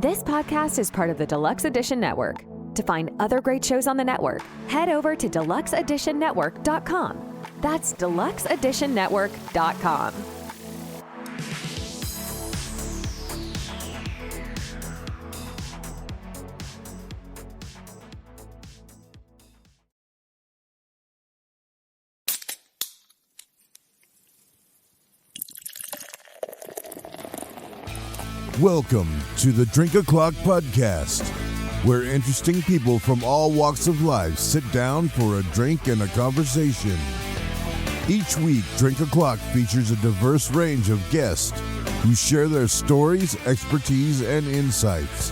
This podcast is part of the Deluxe Edition Network. To find other great shows on the network, head over to deluxeeditionnetwork.com. That's deluxeeditionnetwork.com. Welcome to the Drink O'Clock Podcast, where interesting people from all walks of life sit down for a drink and a conversation. Each week, Drink O'Clock features a diverse range of guests who share their stories, expertise, and insights.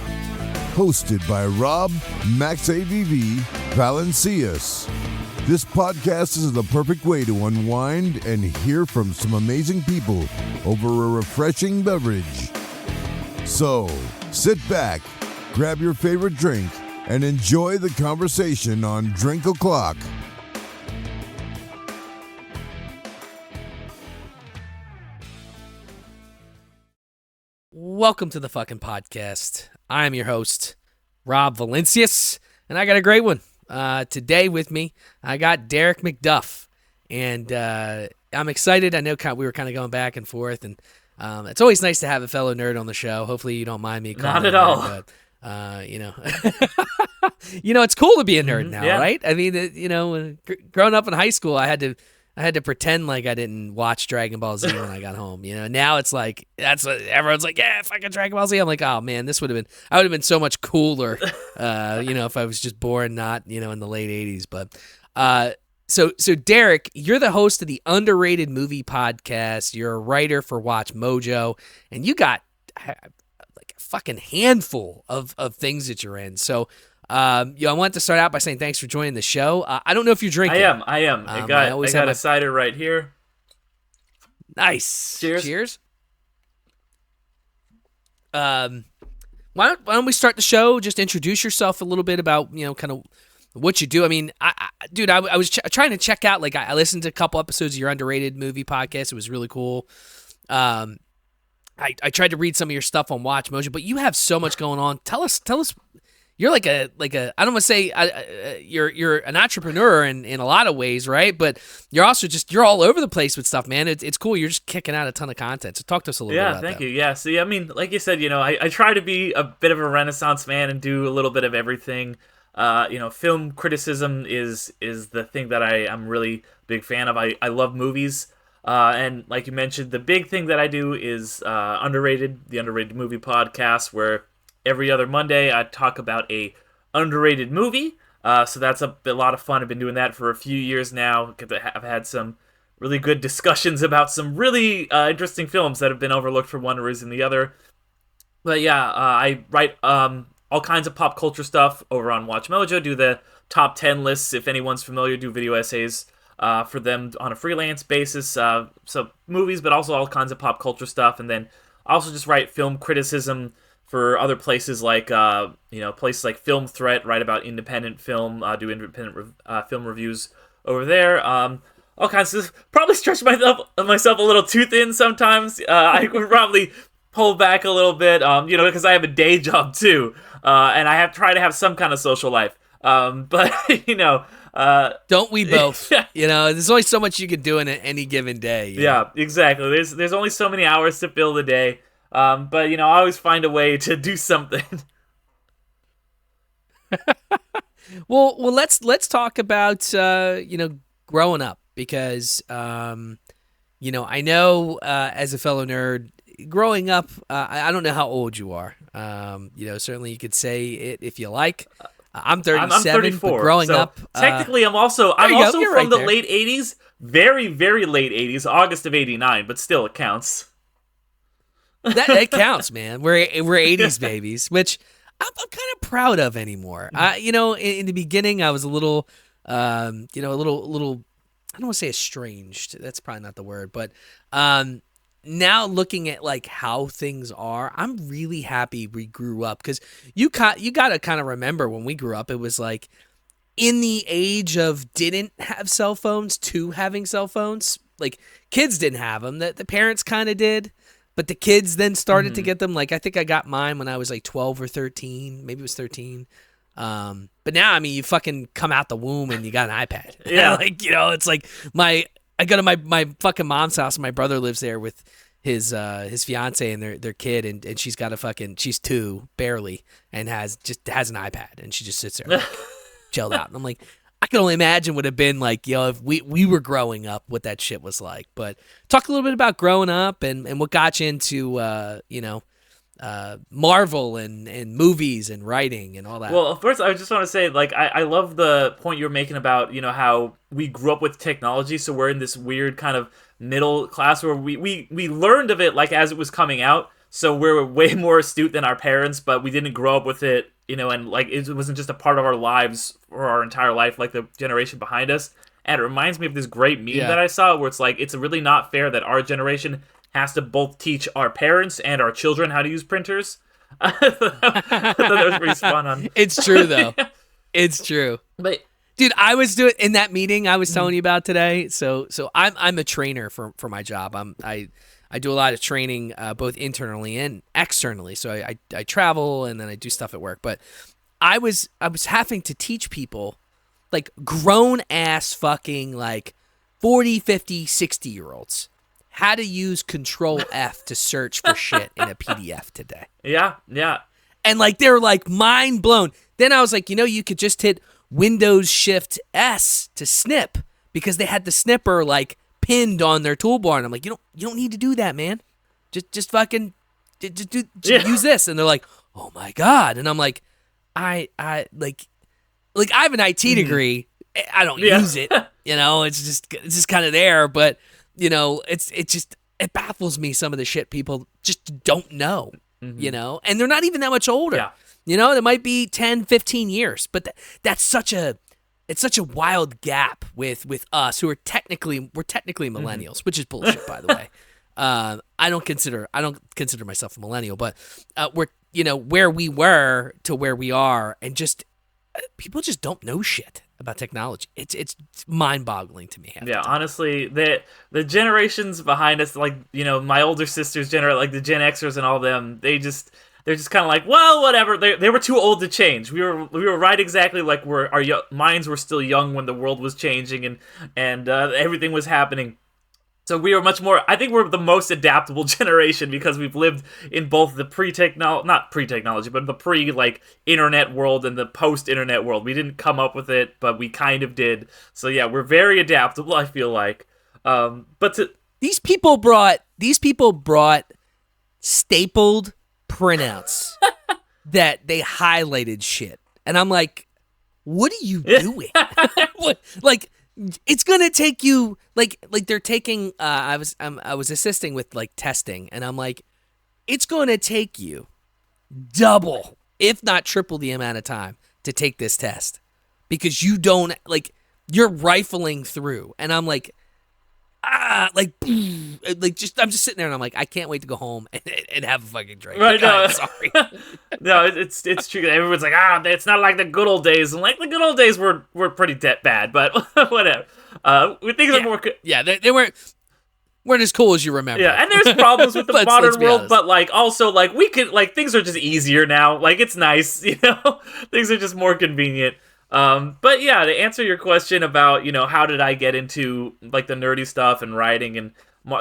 Hosted by Rob Max AVV Valencias. This podcast is the perfect way to unwind and hear from some amazing people over a refreshing beverage. So, sit back, grab your favorite drink, and enjoy the conversation on Drink O'Clock. Welcome to the fucking podcast. I'm your host, Rob Valencias, and I got a great one. Today with me, I got Derick McDuff, and I'm excited. I know we were kind of going back and forth, and it's always nice to have a fellow nerd on the show. Hopefully you don't mind me calling Not at all. But, it's cool to be a nerd now, yeah. right? I mean, growing up in high school, I had to pretend like I didn't watch Dragon Ball Z when I got home. Now it's like, that's what everyone's like, yeah, fucking Dragon Ball Z. I'm like, oh man, I would have been so much cooler, if I was just born not, in the late 80s. But, So Derick, you're the host of the Underrated Movie Podcast. You're a writer for Watchmojo, and you got like a fucking handful of things that you're in. So, I want to start out by saying thanks for joining the show. I don't know if you're drinking. I am. I got a cider right here. Nice. Cheers. Why don't we start the show? Just introduce yourself a little bit about, kind of what you do. I mean, I was trying to check out, like, I listened to a couple episodes of your Underrated Movie Podcast. It was really cool. I tried to read some of your stuff on Watchmojo, but you have so much going on. Tell us. You're like a I don't want to say you're an entrepreneur in a lot of ways, right? But you're also you're all over the place with stuff, man. It's cool. You're just kicking out a ton of content. So talk to us a little bit about that. Yeah, thank you. Yeah, see, I mean, like you said, I try to be a bit of a Renaissance man and do a little bit of everything. Film criticism is the thing that I'm really big fan of. I love movies. And like you mentioned, the big thing that I do is the Underrated Movie Podcast, where every other Monday I talk about a underrated movie. So that's a lot of fun. I've been doing that for a few years now. I've had some really good discussions about some really interesting films that have been overlooked for one reason or the other. But yeah, I write all kinds of pop culture stuff over on Watchmojo, do the top 10 lists, if anyone's familiar, do video essays for them on a freelance basis. So movies, but also all kinds of pop culture stuff. And then I also just write film criticism for other places like, places like Film Threat, write about independent film, do independent film reviews over there. All kinds of stuff. Probably stretch myself a little too thin sometimes. I would probably pull back a little bit, because I have a day job too. And I try to have some kind of social life. But, don't we both? There's only so much you can do in any given day. Yeah, exactly. There's only so many hours to fill the day. But, I always find a way to do something. Well, let's talk about, growing up, because, I know as a fellow nerd, growing up, I don't know how old you are. Certainly you could say it if you like. I'm 37. I'm 34. But growing up, technically, I'm also from right the there. late 80s, very, very late 80s, August of '89, but still it counts. That counts, man. We're 80s babies, which I'm kind of proud of anymore. In the beginning, I was a little, a little. I don't want to say estranged. That's probably not the word, but now looking at like how things are, I'm really happy we grew up, because you got to kind of remember when we grew up, it was like in the age of didn't have cell phones to having cell phones. Like kids didn't have them, the parents kind of did. But the kids then started to get them. Like, I think I got mine when I was like 12 or 13. Maybe it was 13. But now, I mean, you fucking come out the womb and you got an iPad. Yeah. Like, you know, it's like I go to my fucking mom's house and my brother lives there with his fiance and their kid, and she's got she's 2 barely and has an iPad, and she just sits there like, chilled out. And I'm like, I can only imagine what it'd been like, you know, if we were growing up, what that shit was like. But talk a little bit about growing up and what got you into Marvel and movies and writing and all that. Well, first, I just want to say, like, I love the point you're making about, you know, how we grew up with technology, so we're in this weird kind of middle class where we learned of it, like, as it was coming out, so we're way more astute than our parents, but we didn't grow up with it, you know, and, like, it wasn't just a part of our lives for our entire life, like the generation behind us. And it reminds me of this great meme that I saw where it's like, it's really not fair that our generation has to both teach our parents and our children how to use printers. I thought that was pretty spot on. It's true, though. It's true. But dude, I was doing in that meeting I was telling you about today. So I'm a trainer for my job. I do a lot of training both internally and externally. So I travel and then I do stuff at work. But I was having to teach people, like, grown ass fucking like 40, 50, 60-year-olds how to use Control F to search for shit in a PDF today. Yeah. And, like, they're, like, mind blown. Then I was like, you know, you could just hit Windows Shift S to snip, because they had the snipper, like, pinned on their toolbar. And I'm like, you don't need to do that, man. Just fucking use this. And they're like, oh my God. And I'm like, I have an IT degree. I don't use it. You know, it's just kind of there. But, you know, it baffles me, some of the shit people just don't know, you know, and they're not even that much older. Yeah. You know, it might be 10, 15 years, but that's such a wild gap with us who are technically millennials, which is bullshit, by the way. I don't consider myself a millennial, but we're, you know, where we were to where we are, and just people just don't know shit about technology. It's mind-boggling to me. Yeah, honestly, the generations behind us, like, you know, my older sister's generation, like the Gen Xers and all them, they're just kind of like, well, whatever. They were too old to change. We were right exactly, like, our minds were still young when the world was changing and everything was happening. So we are much more, I think we're the most adaptable generation, because we've lived in both the not pre-technology, but the pre-internet world and the post-internet world. We didn't come up with it, but we kind of did. So yeah, we're very adaptable, I feel like. These people brought stapled printouts that they highlighted shit. And I'm like, what are you doing? Like, it's gonna take you like they're taking. I was assisting with, like, testing, and I'm like, it's gonna take you double, if not triple, the amount of time to take this test, because you don't, like, you're rifling through, and I'm like, I'm just sitting there and I'm like, I can't wait to go home and have a fucking drink. Right, no. I'm sorry. No, it's true. Everyone's like, it's not like the good old days. And, like, the good old days were pretty bad, but whatever. Things are more... Yeah, they weren't as cool as you remember. Yeah, and there's problems with the let's modern be world, honest. but, like, also, like, we could, like, things are just easier now. Like, it's nice, you know? Things are just more convenient. But yeah, to answer your question about, you know, how did I get into, like, the nerdy stuff and writing and,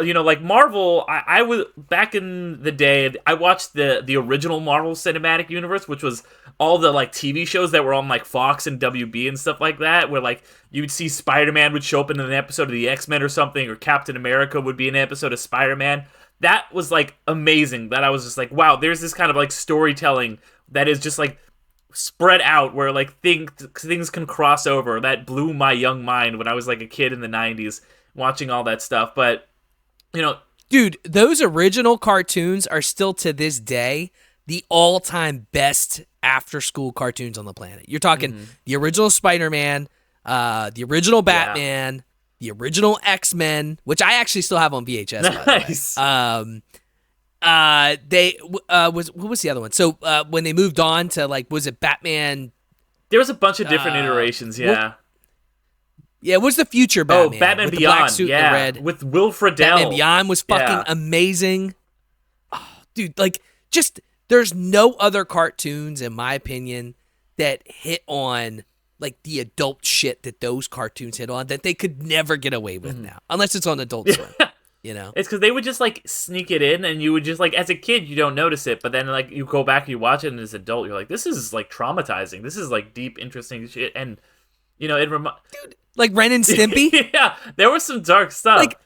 you know, like, Marvel, I was, back in the day, I watched the original Marvel Cinematic Universe, which was all the, like, TV shows that were on, like, Fox and WB and stuff like that, where, like, you would see Spider-Man would show up in an episode of the X-Men or something, or Captain America would be an episode of Spider-Man. That was, like, amazing. That I was just like, wow, there's this kind of, like, storytelling that is just, like, spread out, where, like, things can cross over. That blew my young mind when I was, like, a kid in the 90s watching all that stuff. But, you know, dude, those original cartoons are still to this day the all-time best after-school cartoons on the planet. You're talking the original Spider-Man, the original Batman, the original X-Men, which I actually still have on VHS, by nice. the way. What was the other one? So when they moved on to, like, was it Batman? There was a bunch of different iterations, yeah. Yeah, it was the future Batman. Oh, Batman with Beyond, the black suit and the red. with Will Friedle. Batman Beyond was fucking amazing. dude, like, just there's no other cartoons, in my opinion, that hit on like the adult shit that those cartoons hit on that they could never get away with now, unless it's on Adult Swim. You know, it's because they would just like sneak it in, and you would just like, as a kid, you don't notice it, but then like you go back and you watch it, and as an adult, you're like, this is like traumatizing. This is like deep, interesting shit, and you know, dude, like Ren and Stimpy. Yeah, there was some dark stuff. Like,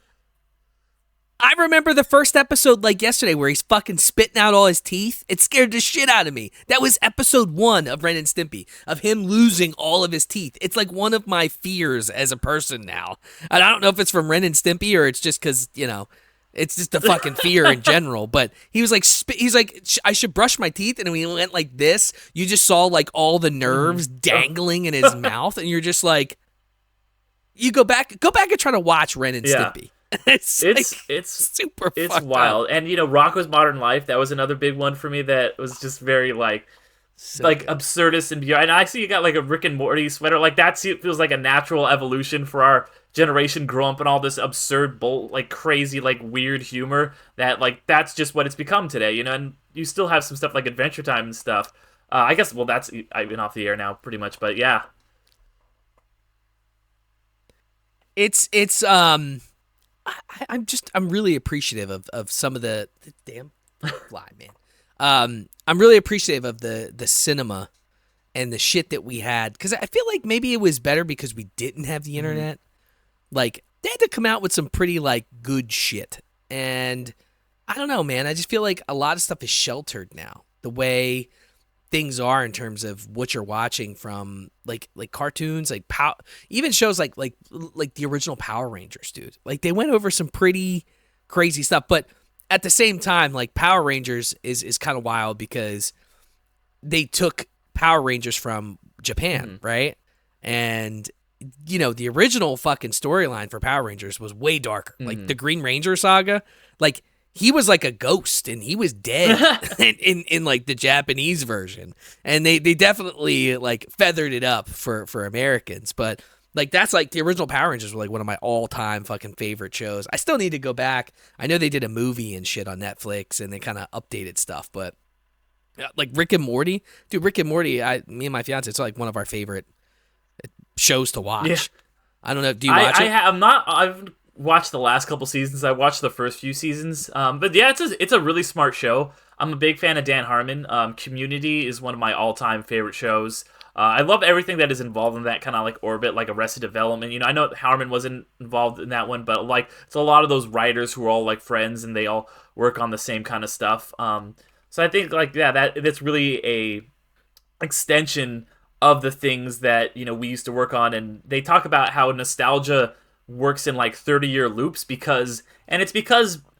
I remember the first episode like yesterday where he's fucking spitting out all his teeth. It scared the shit out of me. That was episode 1 of Ren and Stimpy, of him losing all of his teeth. It's like one of my fears as a person now. And I don't know if it's from Ren and Stimpy or it's just because, you know, it's just a fucking fear in general. But he was like, he's like, I should brush my teeth. And when he went like this, you just saw like all the nerves dangling in his mouth. And you're just like, you go back and try to watch Ren and Stimpy. It's super it's wild up. And you know, Rocko's Modern Life, that was another big one for me that was just very like absurdist and beyond. And I see you got like a Rick and Morty sweater, like that feels like a natural evolution for our generation, growing up in all this absurd like crazy like weird humor that like that's just what it's become today, you know. And you still have some stuff like Adventure Time and stuff. I guess I've been off the air now pretty much, but yeah, it's I'm really appreciative of some of the damn fly, man. I'm really appreciative of the cinema and the shit that we had, because I feel like maybe it was better because we didn't have the internet. Like, they had to come out with some pretty like good shit, and I don't know, man. I just feel like a lot of stuff is sheltered now. The way things are in terms of what you're watching from like cartoons, like even shows like the original Power Rangers, dude. Like, they went over some pretty crazy stuff, but at the same time, like, Power Rangers is kind of wild because they took Power Rangers from Japan, right? And you know, the original fucking storyline for Power Rangers was way darker. Like the Green Ranger saga, like, he was like a ghost and he was dead in like the Japanese version. And they definitely like feathered it up for Americans. But like, that's like the original Power Rangers were like one of my all-time fucking favorite shows. I still need to go back. I know they did a movie and shit on Netflix and they kind of updated stuff, but like Rick and Morty, dude, Rick and Morty, me and my fiance, it's like one of our favorite shows to watch. Yeah. I don't know. Do you watch it? I've watched the last couple seasons. I watched the first few seasons. But yeah, it's a really smart show. I'm a big fan of Dan Harmon. Community is one of my all-time favorite shows. I love everything that is involved in that kind of like orbit, like Arrested Development. You know, I know Harmon wasn't involved in that one, but like, it's a lot of those writers who are all like friends and they all work on the same kind of stuff. So I think like, yeah, that's really a extension of the things that, you know, we used to work on. And they talk about how nostalgia works in like 30-year loops because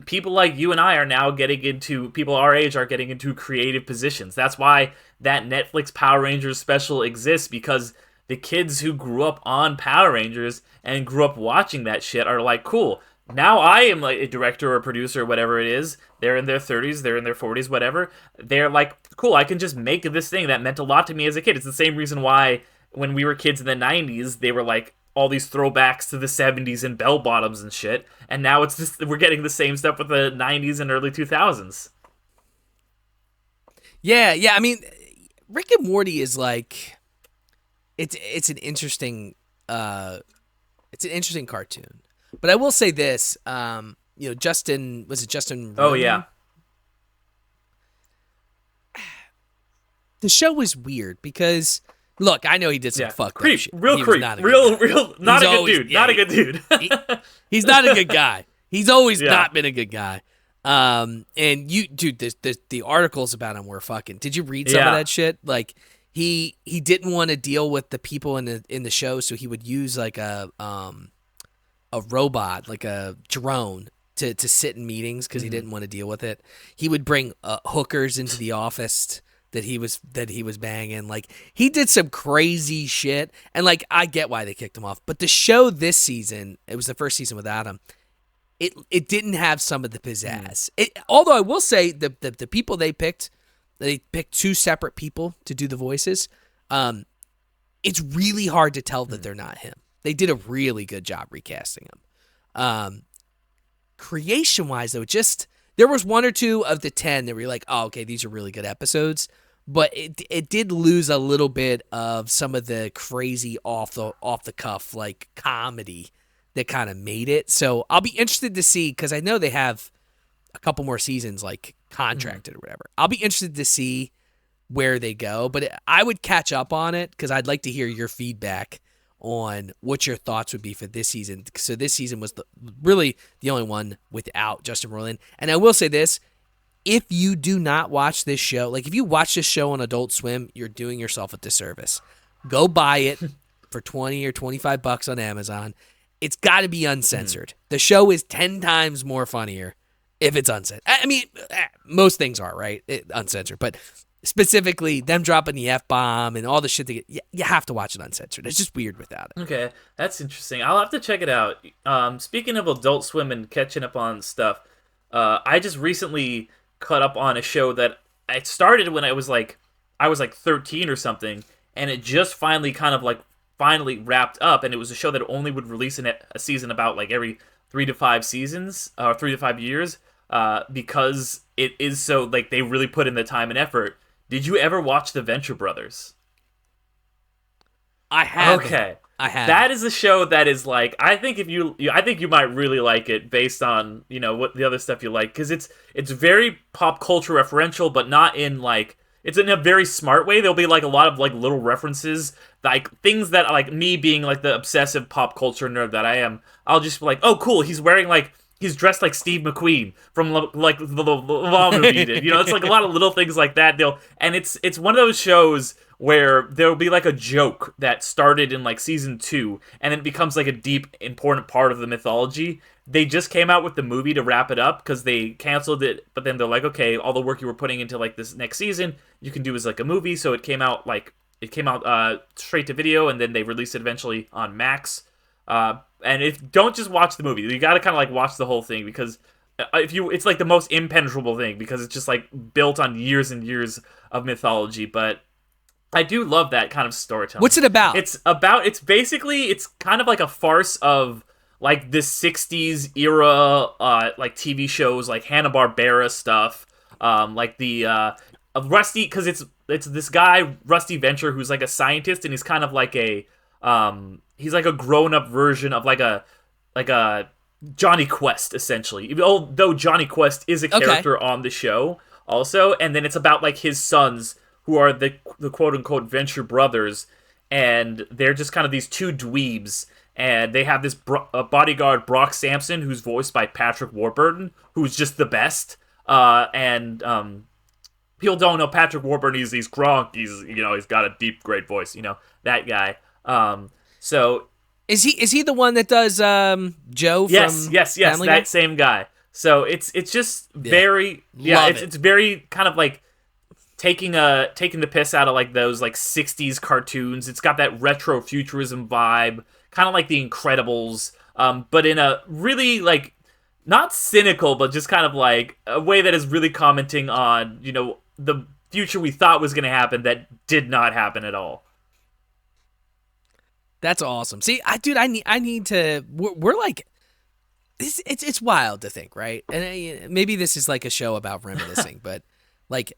people like you and I are now people our age are getting into creative positions. That's why that Netflix Power Rangers special exists, because the kids who grew up on Power Rangers and grew up watching that shit are like, cool, now I am like a director or a producer or whatever it is. They're in their 30s, they're in their 40s, whatever. They're like, cool, I can just make this thing that meant a lot to me as a kid. It's the same reason why when we were kids in the 90s, they were like all these throwbacks to the 70s and bell bottoms and shit. And now it's just, we're getting the same stuff with the 90s and early 2000s. Yeah. I mean, Rick and Morty is like, it's an interesting cartoon. But I will say this, you know, Justin Roiland? Oh, yeah. The show was weird because, look, I know he did some fucked up shit. Real creep. Not a good dude. Not a good dude. He's not a good guy. He's always not been a good guy. And you, dude, the articles about him were fucking. Did you read some of that shit? Like, he didn't want to deal with the people in the show, so he would use like a robot, like a drone, to sit in meetings because he didn't want to deal with it. He would bring hookers into the office that he was banging. Like, he did some crazy shit, and like, I get why they kicked him off. But the show this season, it was the first season without him. It didn't have some of the pizzazz. Although I will say the people they picked 2 separate people to do the voices. It's really hard to tell that they're not him. They did a really good job recasting him. Creation-wise, though, There was one or two of the 10 that were like, oh, okay, these are really good episodes. But it did lose a little bit of some of the crazy off the cuff like comedy that kind of made it. So I'll be interested to see, because I know they have a couple more seasons like contracted or whatever. I'll be interested to see where they go, but I would catch up on it because I'd like to hear your feedback on what your thoughts would be for this season. So this season was really the only one without Justin Roiland. And I will say this, if you do not watch this show, like if you watch this show on Adult Swim, you're doing yourself a disservice. Go buy it for $20 or $25 on Amazon. It's got to be uncensored. The show is 10 times more funnier if it's uncensored. I mean, most things are, right? Uncensored. But specifically, them dropping the F-bomb and all the shit, you have to watch it uncensored. It's just weird without it. Okay, that's interesting. I'll have to check it out. Speaking of Adult Swim and catching up on stuff, I just recently caught up on a show that I started when I was like 13 or something, and it just finally wrapped up, and it was a show that only would release a season about like every 3 to 5 seasons or 3 to 5 years, because it is so like they really put in the time and effort. Did you ever watch The Venture Brothers? I have. Okay. I have. That is a show that is like, I think you might really like it based on, what the other stuff you like, because it's very pop culture referential, but not in like, it's in a very smart way. There'll be like a lot of like little references, like things that like me being like the obsessive pop culture nerd that I am, I'll just be like, oh cool, he's dressed like Steve McQueen from like the Law movie did. It's like a lot of little things like that. It's one of those shows where there'll be like a joke that started in like season 2 and then it becomes like a deep, important part of the mythology. They just came out with the movie to wrap it up because they canceled it, but then they're like, okay, all the work you were putting into like this next season, you can do as like a movie. So it came out straight to video, and then they released it eventually on Max. And don't just watch the movie. You got to kind of like watch the whole thing, because it's like the most impenetrable thing, because it's just like built on years and years of mythology. But I do love that kind of storytelling. What's it about? It's kind of like a farce of like this 60s era like TV shows, like Hanna-Barbera stuff, like the Rusty, because it's this guy Rusty Venture who's like a scientist, and he's kind of like he's like a grown-up version of like a Johnny Quest, essentially, although Johnny Quest is a character on the show also. And then it's about like his sons, who are the quote-unquote Venture Brothers, and they're just kind of these two dweebs, and they have this bodyguard, Brock Sampson, who's voiced by Patrick Warburton, who's just the best. People don't know Patrick Warburton. He's Gronk. He's got a deep, great voice. That guy. So is he the one that does Joe? Yes, Family that Guy? same guy. So it's just very it's very kind of like taking the piss out of like those like 60s cartoons. It's got that retro futurism vibe, kind of like The Incredibles, but in a really like not cynical, but just kind of like a way that is really commenting on the future we thought was going to happen that did not happen at all. That's awesome. See, I need to. We're like, it's wild to think, right? And maybe this is like a show about reminiscing, but like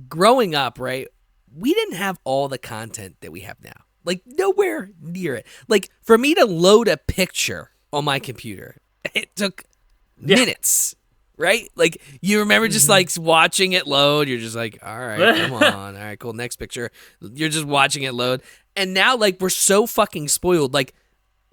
growing up, right? We didn't have all the content that we have now. Like nowhere near it. Like for me to load a picture on my computer, it took minutes. Right? Like, you remember just, like, watching it load. You're just like, all right, come on. All right, cool. Next picture. You're just watching it load. And now, like, we're so fucking spoiled. Like,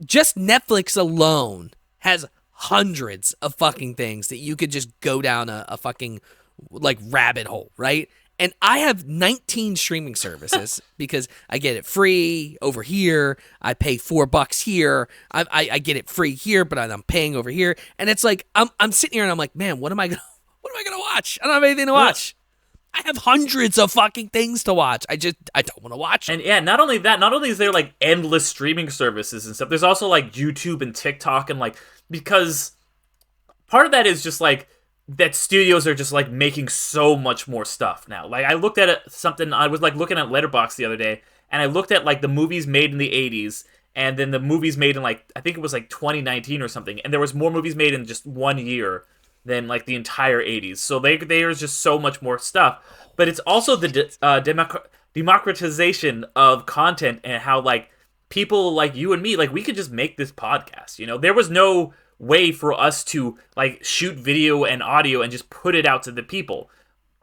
just Netflix alone has hundreds of fucking things that you could just go down a fucking, like, rabbit hole, right? And I have 19 streaming services because I get it free over here. I pay $4 here. I get it free here, but I'm paying over here. And it's like I'm sitting here and I'm like, man, what am I gonna watch? I don't have anything to watch. I have hundreds of fucking things to watch. I don't want to watch. And yeah, not only is there like endless streaming services and stuff. There's also like YouTube and TikTok, and like, because part of that is just like that studios are just like making so much more stuff now. Like I looked at I was like looking at Letterboxd the other day, and I looked at like the movies made in the 80s and then the movies made in like, I think it was like 2019 or something, and there was more movies made in just 1 year than like the entire 80s. So there's just so much more stuff. But it's also the democratization of content, and how like people like you and me, like we could just make this podcast. There was no way for us to like shoot video and audio and just put it out to the people.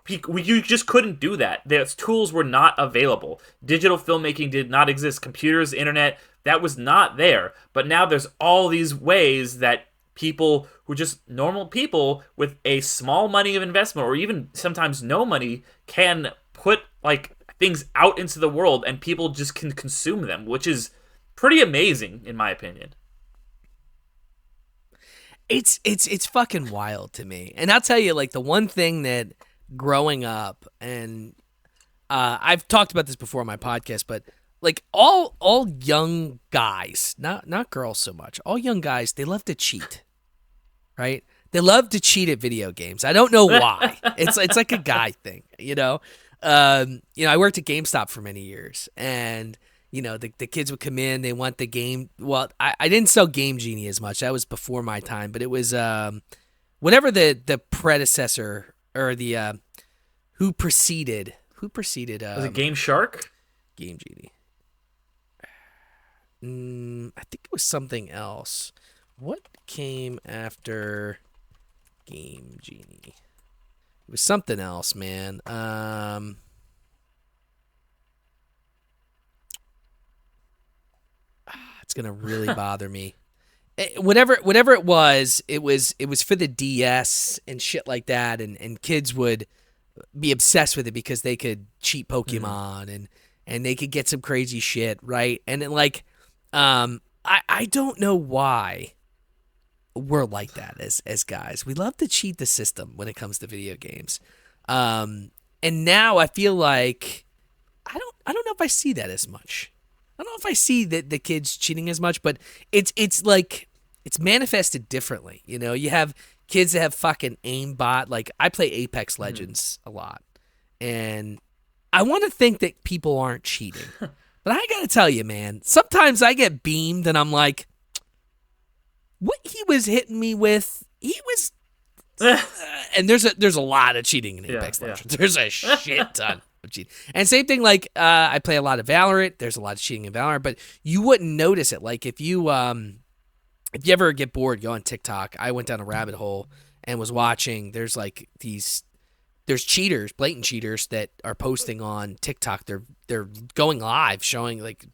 You just couldn't do that. Those tools were not available. Digital filmmaking did not exist. Computers, internet, that was not there. But now there's all these ways that people who are just normal people with a small money of investment, or even sometimes no money, can put like things out into the world, and people just can consume them, which is pretty amazing in my opinion. It's fucking wild to me. And I'll tell you, like, the one thing that growing up, and I've talked about this before on my podcast, but like all young guys, not girls so much, all young guys, they love to cheat, right? They love to cheat at video games. I don't know why. It's like a guy thing, I worked at GameStop for many years, and the kids would come in, they want the game. Well, I didn't sell Game Genie as much. That was before my time, but it was whatever the predecessor, or the who preceded was it Game Shark? Game Genie. I think it was something else. What came after Game Genie? It was something else, man. It's gonna really bother me. Whatever it was for the DS and shit like that, and kids would be obsessed with it because they could cheat Pokemon and they could get some crazy shit, right? And then, like, I don't know why we're like that as guys. We love to cheat the system when it comes to video games. And now I feel like I don't know if I see that as much. I don't know if I see the kids cheating as much, but it's like it's manifested differently. You have kids that have fucking aimbot. Like, I play Apex Legends a lot, and I want to think that people aren't cheating. But I gotta tell you, man, sometimes I get beamed and I'm like, what he was hitting me with, he was... and there's a lot of cheating in Apex Legends. Yeah. There's a shit ton of cheating. And same thing, like, I play a lot of Valorant. There's a lot of cheating in Valorant, but you wouldn't notice it. Like, if you ever get bored, go on TikTok. I went down a rabbit hole and was watching. There's like there's cheaters, blatant cheaters that are posting on TikTok. They're going live, showing like,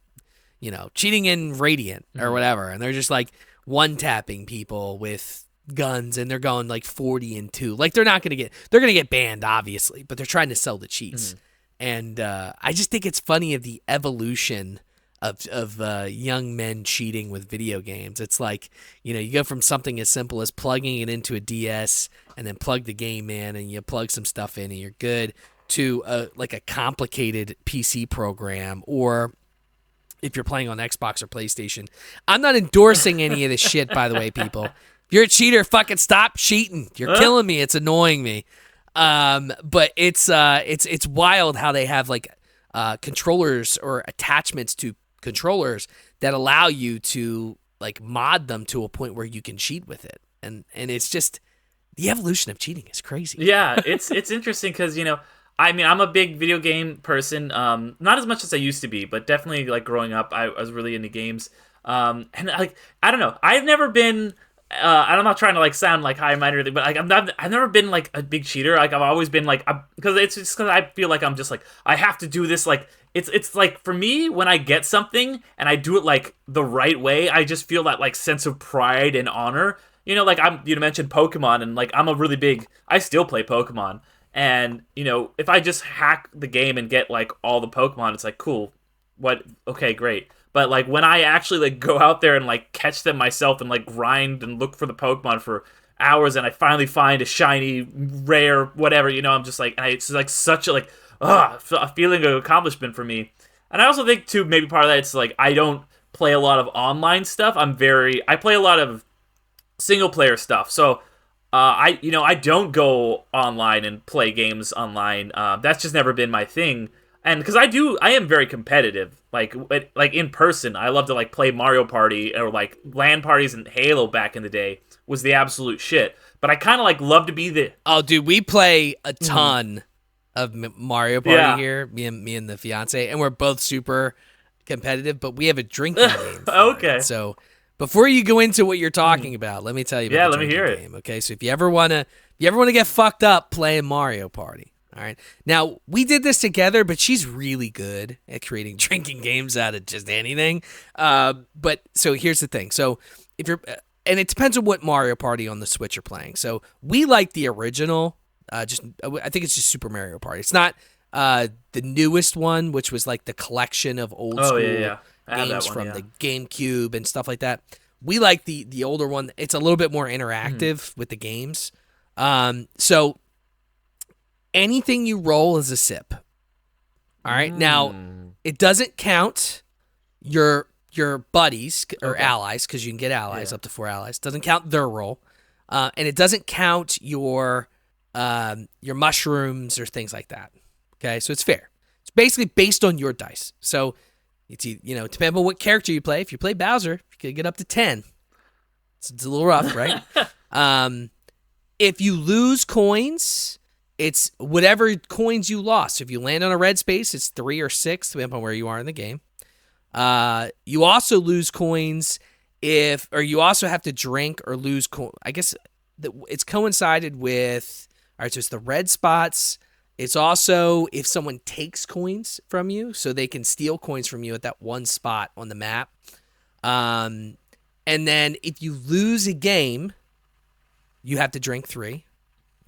cheating in Radiant or whatever, and they're just like one-tapping people with guns, and they're going like 40-2. Like, they're gonna get banned, obviously, but they're trying to sell the cheats. And I just think it's funny of the evolution of young men cheating with video games. It's like, you go from something as simple as plugging it into a DS and then plug the game in, and you plug some stuff in and you're good, to like a complicated PC program, or if you're playing on Xbox or PlayStation. I'm not endorsing any of this shit, by the way, people. If you're a cheater, fucking stop cheating. You're killing me. It's annoying me. But it's wild how they have like controllers or attachments to controllers that allow you to like mod them to a point where you can cheat with it, and it's just the evolution of cheating is crazy. Yeah, it's interesting because I'm a big video game person, not as much as I used to be, but definitely like growing up I was really into games, and like I don't know, I've never been and I'm not trying to like sound like high minded or anything, but like I've never been like a big cheater. Like, I've always been like, because it's just because I feel like I'm just like, I have to do this. Like, it's like, for me, when I get something and I do it like the right way, I just feel that like sense of pride and honor. Like you mentioned Pokemon, and like I still play Pokemon, and if I just hack the game and get like all the Pokemon, it's like, cool, okay, great. But like when I actually like go out there and like catch them myself and like grind and look for the Pokemon for hours, and I finally find a shiny, rare, whatever, I'm just like, it's like such a like a feeling of accomplishment for me. And I also think too, maybe part of that, it's like I don't play a lot of online stuff. I play a lot of single player stuff. So I don't go online and play games online. That's just never been my thing. And because I am very competitive, like in person. I love to like play Mario Party, or like LAN parties, and Halo back in the day was the absolute shit. but I kind of like love to be the. Oh, dude, we play a ton of Mario Party here. Me and the fiance, and we're both super competitive. But we have a drinking game. Okay. So before you go into what you're talking about, let me tell you. About the let me hear it. game, okay, so if you ever wanna get fucked up playing Mario Party. All right. Now, we did this together, but she's really good at creating drinking games out of just anything. But so here's the thing. So if you're, and it depends on what Mario Party on the Switch you're playing. So we like the original. I think it's just Super Mario Party. It's not the newest one, which was like the collection of old school games from the GameCube and stuff like that. We like the older one. It's a little bit more interactive with the games. So anything you roll is a sip. All right. Now, it doesn't count your buddies or allies, because you can get allies up to 4 allies. It doesn't count their roll, and it doesn't count your mushrooms or things like that. Okay, so it's fair. It's basically based on your dice. So it's depending on what character you play. If you play Bowser, you can get up to 10. It's a little rough, right? If you lose coins, it's whatever coins you lost. So if you land on a red space, it's 3 or 6, depending on where you are in the game. You also lose coins you also have to drink or lose coins. I guess it's coincided with, all right, so it's the red spots. It's also if someone takes coins from you, so they can steal coins from you at that one spot on the map. And then if you lose a game, you have to drink 3.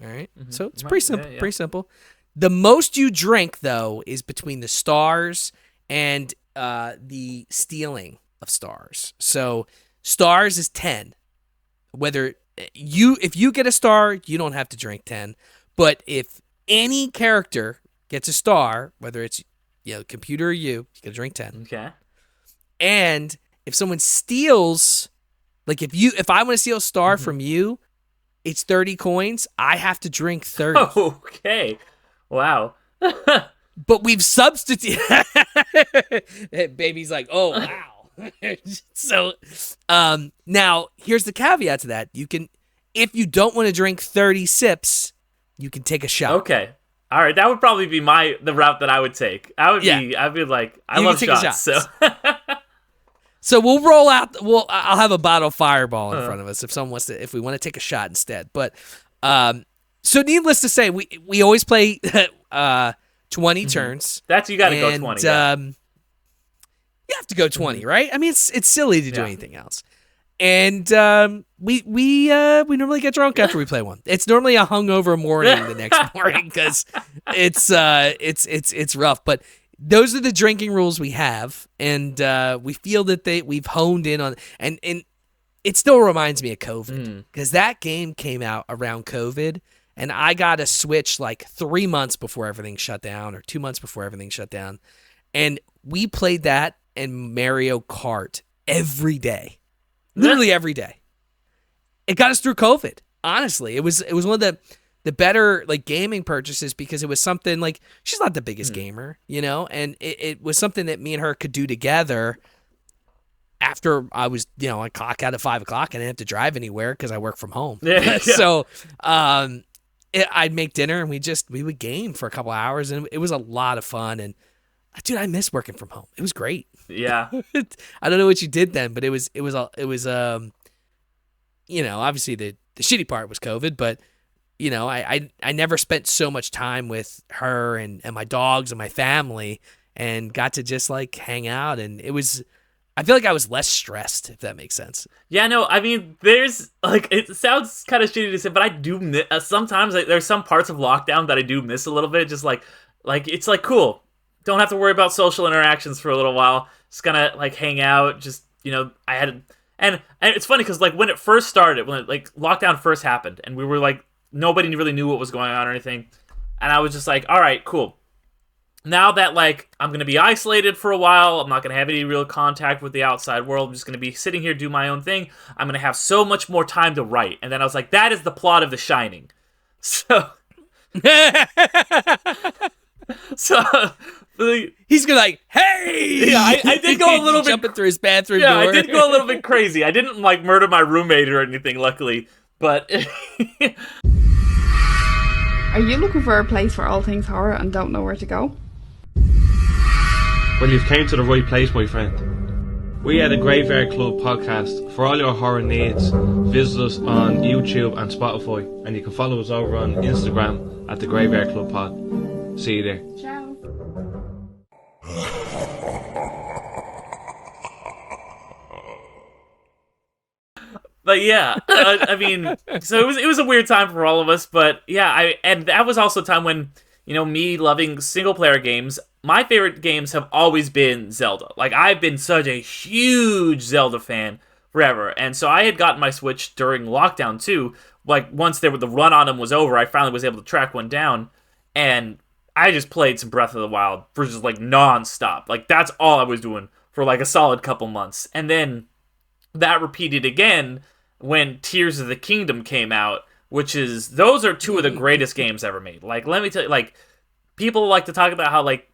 All right. So it's pretty simple. Pretty simple. The most you drink, though, is between the stars and the stealing of stars. So stars is 10. If you get a star, you don't have to drink 10. But if any character gets a star, whether it's computer or you gotta drink 10. Okay. And if someone steals, like if I want to steal a star from you, it's 30 coins. I have to drink 30. Okay. Wow. But we've substituted. Baby's like, oh, wow. So now here's the caveat to that. You can, if you don't want to drink 30 sips, you can take a shot. Okay. All right. That would probably be the route that I would take. I'd be like, I love shots. So. So we'll roll out. I'll have a bottle of Fireball in front of us if we want to take a shot instead. But so needless to say, we always play 20 turns. That's you got to go 20. You have to go 20, right? I mean, it's silly to do anything else. And we normally get drunk after we play one. It's normally a hungover morning the next morning because it's rough. But those are the drinking rules we have, and we feel that we've honed in on, and it still reminds me of COVID because that game came out around COVID, and I got a Switch like 3 months before everything shut down, or 2 months before everything shut down, and we played that and Mario Kart every day, literally every day. It got us through COVID. Honestly, it was one of the better like gaming purchases because it was something like she's not the biggest gamer, and it was something that me and her could do together after I was, I clock out at 5 o'clock. I didn't have to drive anywhere because I work from home. So I'd make dinner and we would game for a couple hours, and it was a lot of fun. And dude, I miss working from home. It was great. Yeah. I don't know what you did then, but it was obviously the shitty part was COVID, but I never spent so much time with her and my dogs and my family and got to just like hang out. And I feel like I was less stressed, if that makes sense. Yeah, no, I mean, there's like, it sounds kind of shitty to say, but I do miss, sometimes there's some parts of lockdown that I do miss a little bit. Just like it's like, cool. Don't have to worry about social interactions for a little while. Just gonna like hang out. Just, I had, and it's funny because like when it first started, when like lockdown first happened and we were like, nobody really knew what was going on or anything. And I was just like, all right, cool. Now that like I'm going to be isolated for a while, I'm not going to have any real contact with the outside world. I'm just going to be sitting here, do my own thing. I'm going to have so much more time to write. And then I was like, that is the plot of The Shining. So He's gonna like, hey! Yeah, I did go a little bit jumping through his bathroom Yeah, door. I did go a little bit crazy. I didn't like murder my roommate or anything, luckily. But Are you looking for a place for all things horror and don't know where to go? Well, you've came to the right place, my friend. We are the Graveyard Club podcast. For all your horror needs, visit us on YouTube and Spotify, and you can follow us over on Instagram at the Graveyard Club Pod. See you there. Ciao. But yeah, I mean, so it was a weird time for all of us. But yeah, and that was also a time when, me loving single player games. My favorite games have always been Zelda. Like, I've been such a huge Zelda fan forever, and so I had gotten my Switch during lockdown too. Like, once the run on them was over, I finally was able to track one down, and I just played some Breath of the Wild for just like nonstop. Like, that's all I was doing for like a solid couple months, and then that repeated again when Tears of the Kingdom came out, those are two of the greatest games ever made. Like, let me tell you, like, people like to talk about how, like,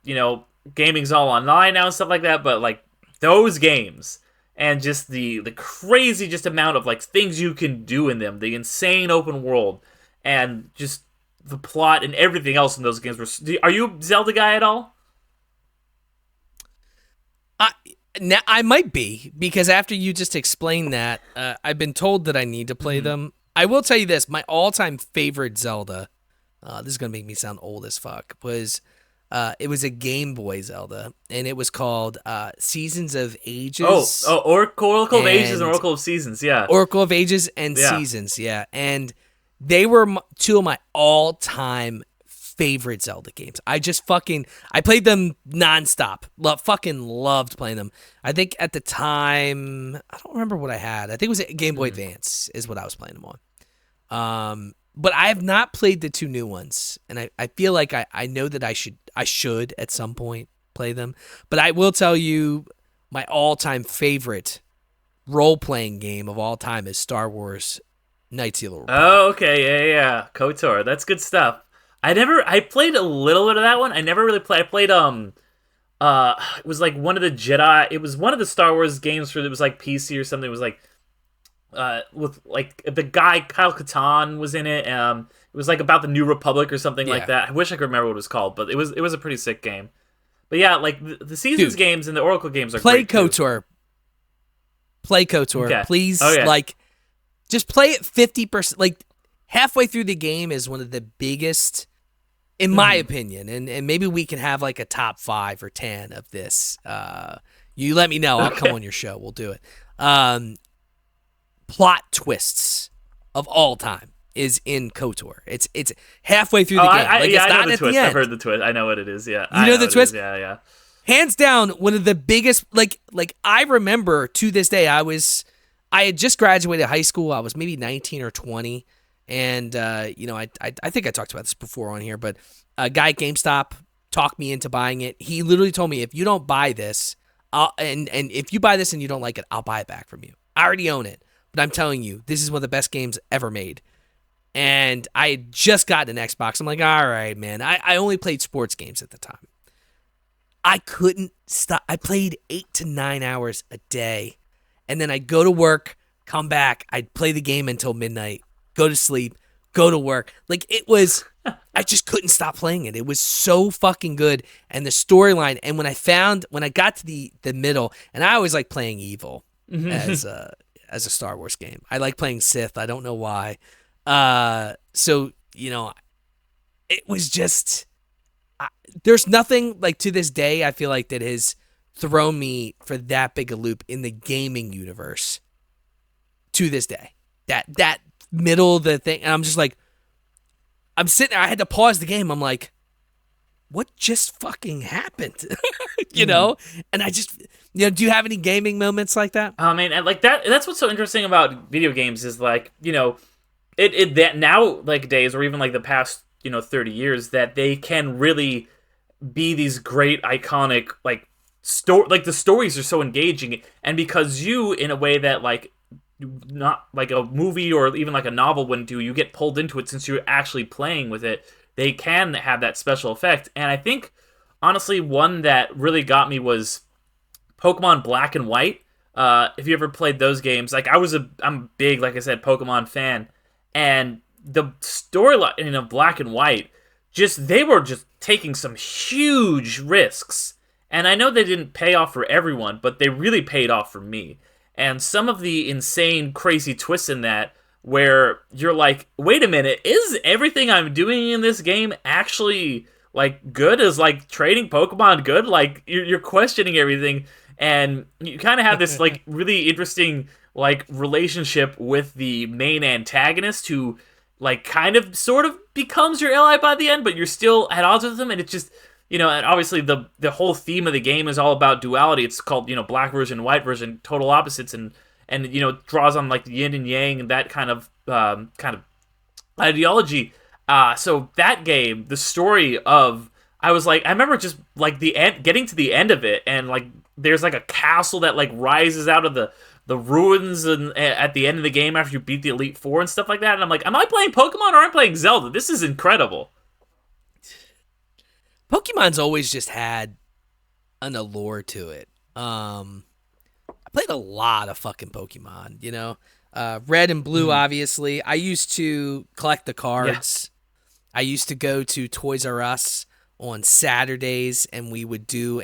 gaming's all online now and stuff like that, but, like, those games and just the crazy just amount of, like, things you can do in them, the insane open world, and just the plot and everything else in those games. Are you a Zelda guy at all? Now, I might be, because after you just explained that, I've been told that I need to play them. I will tell you this, my all-time favorite Zelda, this is going to make me sound old as fuck, it was a Game Boy Zelda, and it was called Seasons of Ages. Oracle of Ages and Oracle of Seasons, yeah. Oracle of Ages and Seasons, yeah. And they were two of my all-time favorite Zelda games. I played them nonstop. Fucking loved playing them. I think at the time, I don't remember what I had. I think it was a Game Boy Advance is what I was playing them on. But I have not played the two new ones, and I feel like I know that I should at some point play them. But I will tell you, my all-time favorite role-playing game of all time is Star Wars Knights of the Old Republic. Oh, okay, yeah. KOTOR, that's good stuff. I played a little bit of that one. I never really played. I played it was like one of the Jedi. It was one of the Star Wars games it was like PC or something. It was like with like the guy Kyle Katarn was in it. It was like about the New Republic or something like that. I wish I could remember what it was called, but it was a pretty sick game. But yeah, like the Seasons games and the Oracle games are play great KOTOR. Play KOTOR, okay. Please. Okay. Like, just play it 50%. Like, halfway through the game is one of the biggest, in my opinion, and maybe we can have like a top 5 or 10 of this. You let me know. I'll come on your show. We'll do it. Plot twists of all time is in KOTOR. It's halfway through the game. I it's know not the at twist. the end. I've heard the twist. I know what it is. Yeah, you know the twist. Yeah. Hands down, one of the biggest. Like I remember to this day, I had just graduated high school. I was maybe 19 or 20. And, I think I talked about this before on here, but a guy at GameStop talked me into buying it. He literally told me, if you don't buy this, and if you buy this and you don't like it, I'll buy it back from you. I already own it, but I'm telling you, this is one of the best games ever made. And I had just gotten an Xbox. I'm like, all right, man. I only played sports games at the time. I couldn't stop. I played 8 to 9 hours a day. And then I'd go to work, come back, I'd play the game until midnight, go to sleep, go to work. Like, it was, I just couldn't stop playing it. It was so fucking good. And the storyline, and when I got to the middle, and I always like playing evil as a Star Wars game. I like playing Sith. I don't know why. So, it was just, there's nothing, like, to this day, I feel like, that has thrown me for that big a loop in the gaming universe to this day. That middle of the thing, and I'm just like, I'm sitting there, I had to pause the game. I'm like, what just fucking happened? And I just, do you have any gaming moments like that? Oh man, and like that's what's so interesting about video games is like, it that now, like, days or even like the past 30 years, that they can really be these great iconic like the stories are so engaging, and because you, in a way that like not like a movie or even like a novel wouldn't do, you get pulled into it since you're actually playing with it. They can have that special effect, and I think honestly, one that really got me was Pokemon Black and White. If you ever played those games, like I'm big, like I said, Pokemon fan, and the storyline of Black and White, they were just taking some huge risks, and I know they didn't pay off for everyone, but they really paid off for me. And some of the insane, crazy twists in that, where you're like, wait a minute, is everything I'm doing in this game actually like good? Is like trading Pokemon good? Like you're questioning everything, and you kind of have this like really interesting like relationship with the main antagonist, who like kind of sort of becomes your ally by the end, but you're still at odds with them. And it's just, and obviously the whole theme of the game is all about duality. It's called, black version, white version, total opposites, and draws on like the yin and yang and that kind of ideology. So that game, the story of, I remember just like the end, getting to the end of it, and like there's like a castle that like rises out of the ruins and at the end of the game after you beat the Elite Four and stuff like that. And I'm like, am I playing Pokemon or am I playing Zelda? This is incredible. Pokemon's always just had an allure to it. I played a lot of fucking Pokemon, Red and Blue, obviously. I used to collect the cards. Yeah. I used to go to Toys R Us on Saturdays, and we would do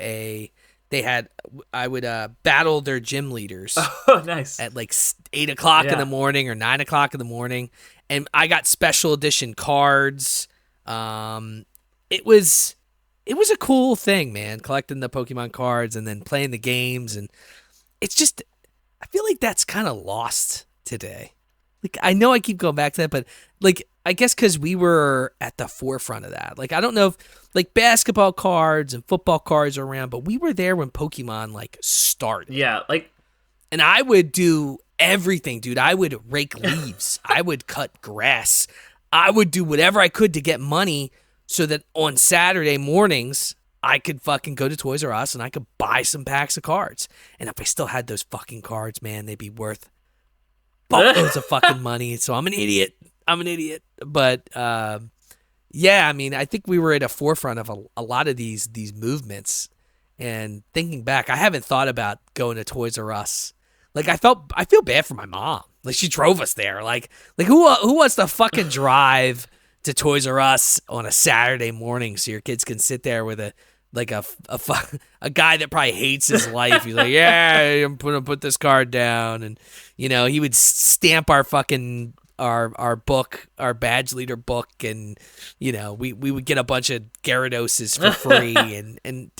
I would battle their gym leaders. Oh, nice. At like 8 o'clock in the morning or 9 o'clock in the morning. And I got special edition cards. It was a cool thing, man, collecting the Pokemon cards and then playing the games. And it's just, I feel like that's kind of lost today. Like, I know I keep going back to that, but like, I guess because we were at the forefront of that. Like, I don't know if like basketball cards and football cards are around, but we were there when Pokemon like started. Yeah, like, and I would do everything, dude. I would rake leaves. I would cut grass. I would do whatever I could to get money so that on Saturday mornings I could fucking go to Toys R Us and I could buy some packs of cards. And if I still had those fucking cards, man, they'd be worth boatloads of fucking money. So I'm an idiot. But yeah, I mean, I think we were at a forefront of a lot of these movements. And thinking back, I haven't thought about going to Toys R Us. Like, I feel bad for my mom. Like, she drove us there. Like who wants to fucking drive to Toys R Us on a Saturday morning so your kids can sit there with a guy that probably hates his life. He's like, yeah, I'm gonna put this card down, and he would stamp our fucking our book, our badge leader book, and we would get a bunch of Gyarados for free, and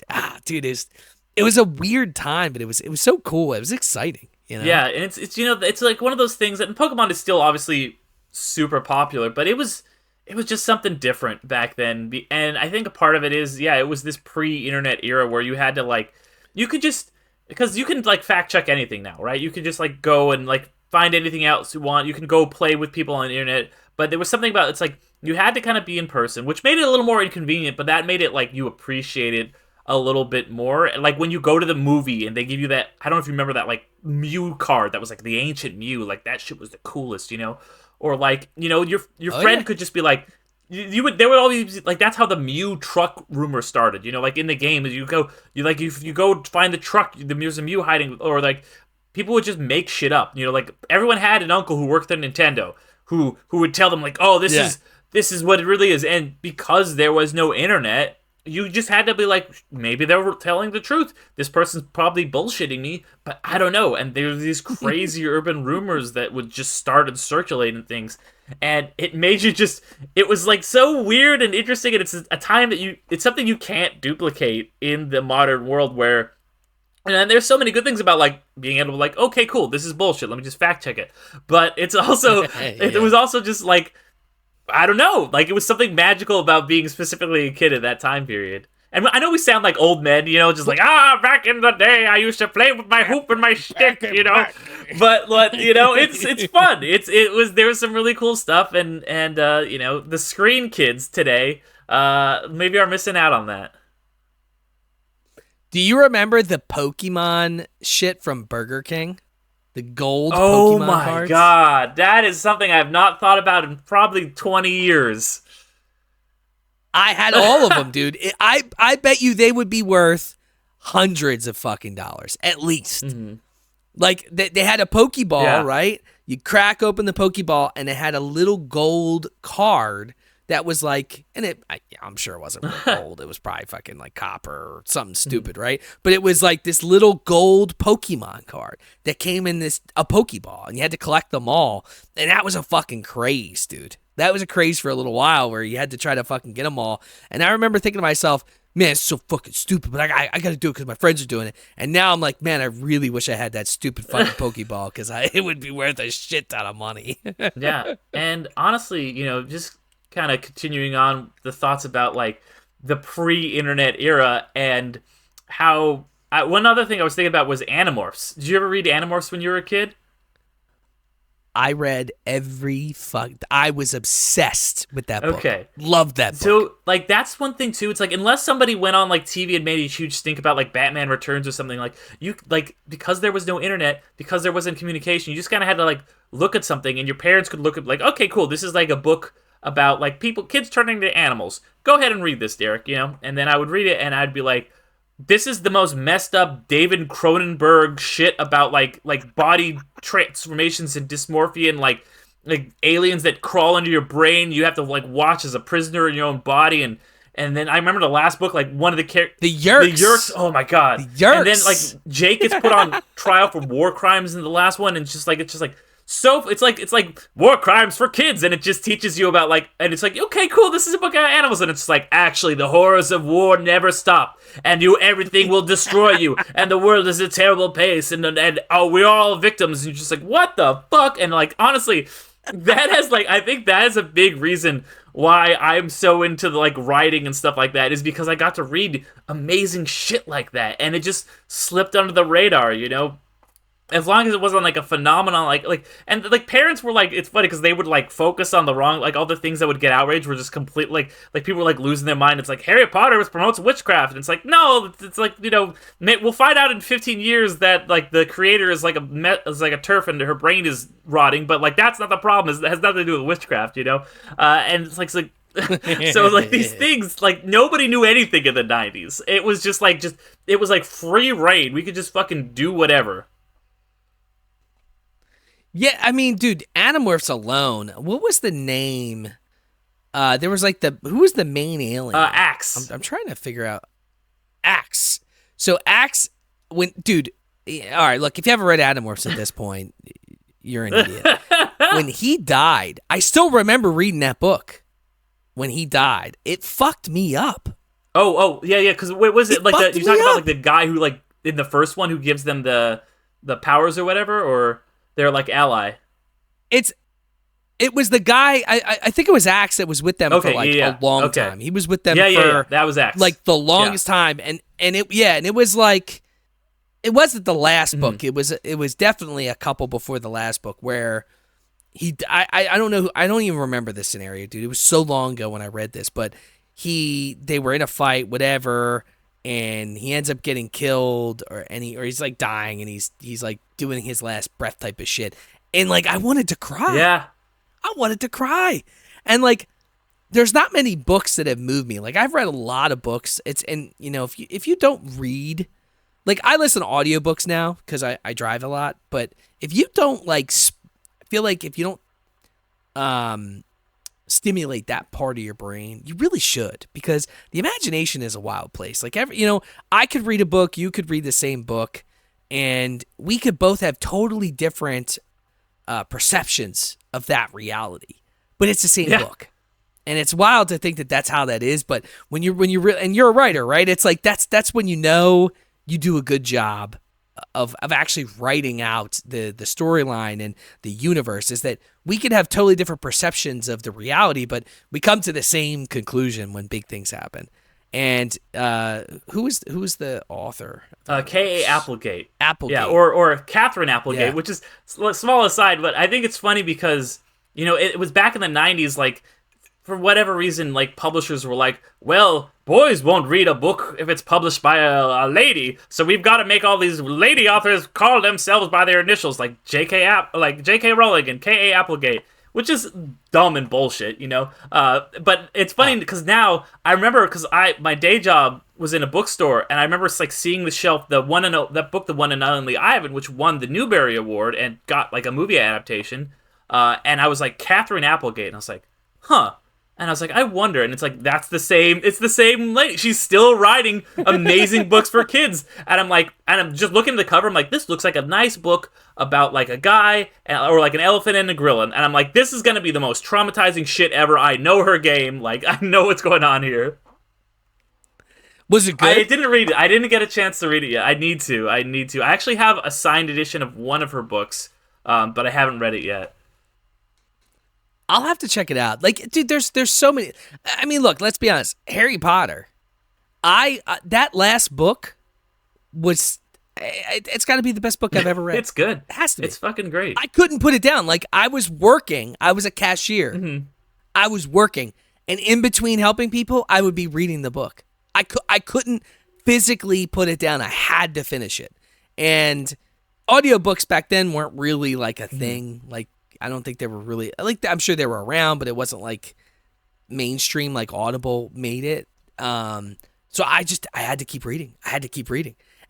dude, it was a weird time, but it was so cool. It was exciting, Yeah, and it's it's like one of those things that, and Pokemon is still obviously super popular, but it was just something different back then. And I think a part of it is, it was this pre-internet era where you had to like, you could just, because you can like fact check anything now, right? You can just like go and like find anything else you want. You can go play with people on the internet, but there was something about, it's like you had to kind of be in person, which made it a little more inconvenient, but that made it like you appreciate it a little bit more. Like when you go to the movie and they give you that, I don't know if you remember that like Mew card that was like the ancient Mew, like that shit was the coolest, Or like, your friend could just be like, they would always like, that's how the Mew truck rumor started. Like in the game, you go find the truck, there's a Mew hiding, or like people would just make shit up. Like everyone had an uncle who worked at Nintendo who would tell them like, oh, this is what it really is. And because there was no internet, you just had to be like, maybe they were telling the truth. This person's probably bullshitting me, but I don't know. And there were these crazy urban rumors that would just start and circulate and things. And it made you it was like so weird and interesting. And it's a time that it's something you can't duplicate in the modern world where, and there's so many good things about like being able to like, okay, cool, this is bullshit. Let me just fact check it. But it's also, it was also just like, I don't know. Like, it was something magical about being specifically a kid at that time period. And I know we sound like old men, just like, back in the day, I used to play with my hoop and my stick, But, it's fun. There was some really cool stuff, and the screen kids today maybe are missing out on that. Do you remember the Pokemon shit from Burger King? The gold Pokemon cards? Oh my god, that is something I have not thought about in probably 20 years. I had all of them, dude. I bet you they would be worth hundreds of fucking dollars, at least. Like, they had a Pokeball, right? You crack open the Pokeball, and it had a little gold card that was like, and I'm sure it wasn't really gold. It was probably fucking like copper or something stupid, right? But it was like this little gold Pokemon card that came in a Pokeball, and you had to collect them all. And that was a fucking craze, dude. That was a craze for a little while where you had to try to fucking get them all. And I remember thinking to myself, man, it's so fucking stupid, but I got to do it because my friends are doing it. And now I'm like, man, I really wish I had that stupid fucking Pokeball because it would be worth a shit ton of money. Yeah. And honestly, just kind of continuing on the thoughts about like the pre-internet era and how one other thing I was thinking about was Animorphs. Did you ever read Animorphs when you were a kid? I read I was obsessed with that book. Okay. Loved that book. So, like, that's one thing, too. It's like, unless somebody went on, like, TV and made a huge stink about, like, Batman Returns or something, because there was no internet, because there wasn't communication, you just kind of had to, like, look at something, and your parents could look at, like, okay, cool, this is, like, a book about, like, kids turning into animals. Go ahead and read this, Derek, And then I would read it, and I'd be like, this is the most messed up David Cronenberg shit about like body transformations and dysmorphia and like aliens that crawl into your brain. You have to like watch as a prisoner in your own body and then I remember the last book, like one of the the Yerks. Oh my god, the Yerks. And then like Jake gets put on trial for war crimes in the last one, and it's just like so it's like war crimes for kids, and it just teaches you about like, and it's like, okay, cool, this is a book about animals, and it's like, actually the horrors of war never stop, and everything will destroy you, and the world is a terrible place, and we're all victims, and you're just like, what the fuck? And like, honestly, that has like, I think that is a big reason why I'm so into the like writing and stuff like that, is because I got to read amazing shit like that, and it just slipped under the radar, as long as it wasn't like a phenomenon, and like parents were like, it's funny because they would like focus on the wrong, like all the things that would get outraged were just complete, like people were like losing their mind. It's like Harry Potter promotes witchcraft, and it's like, no, it's like, we'll find out in 15 years that like the creator is like a turf and her brain is rotting, but like that's not the problem. It has nothing to do with witchcraft, and it's like so like these things, like nobody knew anything in the 90s. It was just it was like free reign. We could just fucking do whatever. Yeah, I mean, dude, Animorphs alone. What was the name? There was like who was the main alien? Axe. I'm trying to figure out. Axe. So Axe, all right, look, if you haven't read Animorphs at this point, you're an idiot. When he died, I still remember reading that book. When he died, it fucked me up. Oh, yeah, because what was it like? You talking about like the guy who like in the first one who gives them the powers or whatever, or they're like ally. It was the guy. I think it was Axe that was with them for like a long time. He was with them for that was Axe, like the longest time, and it was like, it wasn't the last book. It was definitely a couple before the last book where I don't know. I don't even remember this scenario, dude. It was so long ago when I read this, but they were in a fight, whatever. And he ends up getting killed, or he's like dying, and he's like doing his last breath type of shit. And like, I wanted to cry. Yeah, I wanted to cry. And like, there's not many books that have moved me. Like, I've read a lot of books. If you don't read, like, I listen to audiobooks now because I drive a lot. But if you don't like, I feel like if you don't stimulate that part of your brain, you really should, because the imagination is a wild place. Like, I could read a book, you could read the same book, and we could both have totally different perceptions of that reality, but it's the same book. And it's wild to think that that's how that is. But when you're and you're a writer, right? It's like that's when you do a good job of actually writing out the storyline and the universe, is that we can have totally different perceptions of the reality, but we come to the same conclusion when big things happen. And who is the author? K.A. Applegate. Applegate. Yeah, or Catherine Applegate, which is small aside, but I think it's funny because, it was back in the 90s, like, for whatever reason, like, publishers were like, well, boys won't read a book if it's published by a lady, so we've got to make all these lady authors call themselves by their initials, like J.K. Rowling and K.A. Applegate, which is dumb and bullshit, you know. But it's funny because now I remember because my day job was in a bookstore, and I remember like seeing the shelf, that book, The One and Only Ivan, which won the Newbery Award and got like a movie adaptation. And I was like, Catherine Applegate, and I was like, huh. And I was like, I wonder. And it's like, it's the same lady. She's still writing amazing books for kids. And I'm just looking at the cover. I'm like, this looks like a nice book about like a guy or like an elephant and a gorilla. And I'm like, this is going to be the most traumatizing shit ever. I know her game. Like, I know what's going on here. Was it good? I didn't read it. I didn't get a chance to read it yet. I need to. I actually have a signed edition of one of her books, but I haven't read it yet. I'll have to check it out. Like, dude, there's so many. I mean, look, let's be honest. Harry Potter. That last book was. It's got to be the best book I've ever read. It's good. It has to be. It's fucking great. I couldn't put it down. Like, I was working. I was a cashier. Mm-hmm. I was working, and in between helping people, I would be reading the book. I couldn't physically put it down. I had to finish it. And audiobooks back then weren't really like a thing. Like, I don't think they were really, like, I'm sure they were around, but it wasn't like mainstream like Audible made it. So I had to keep reading.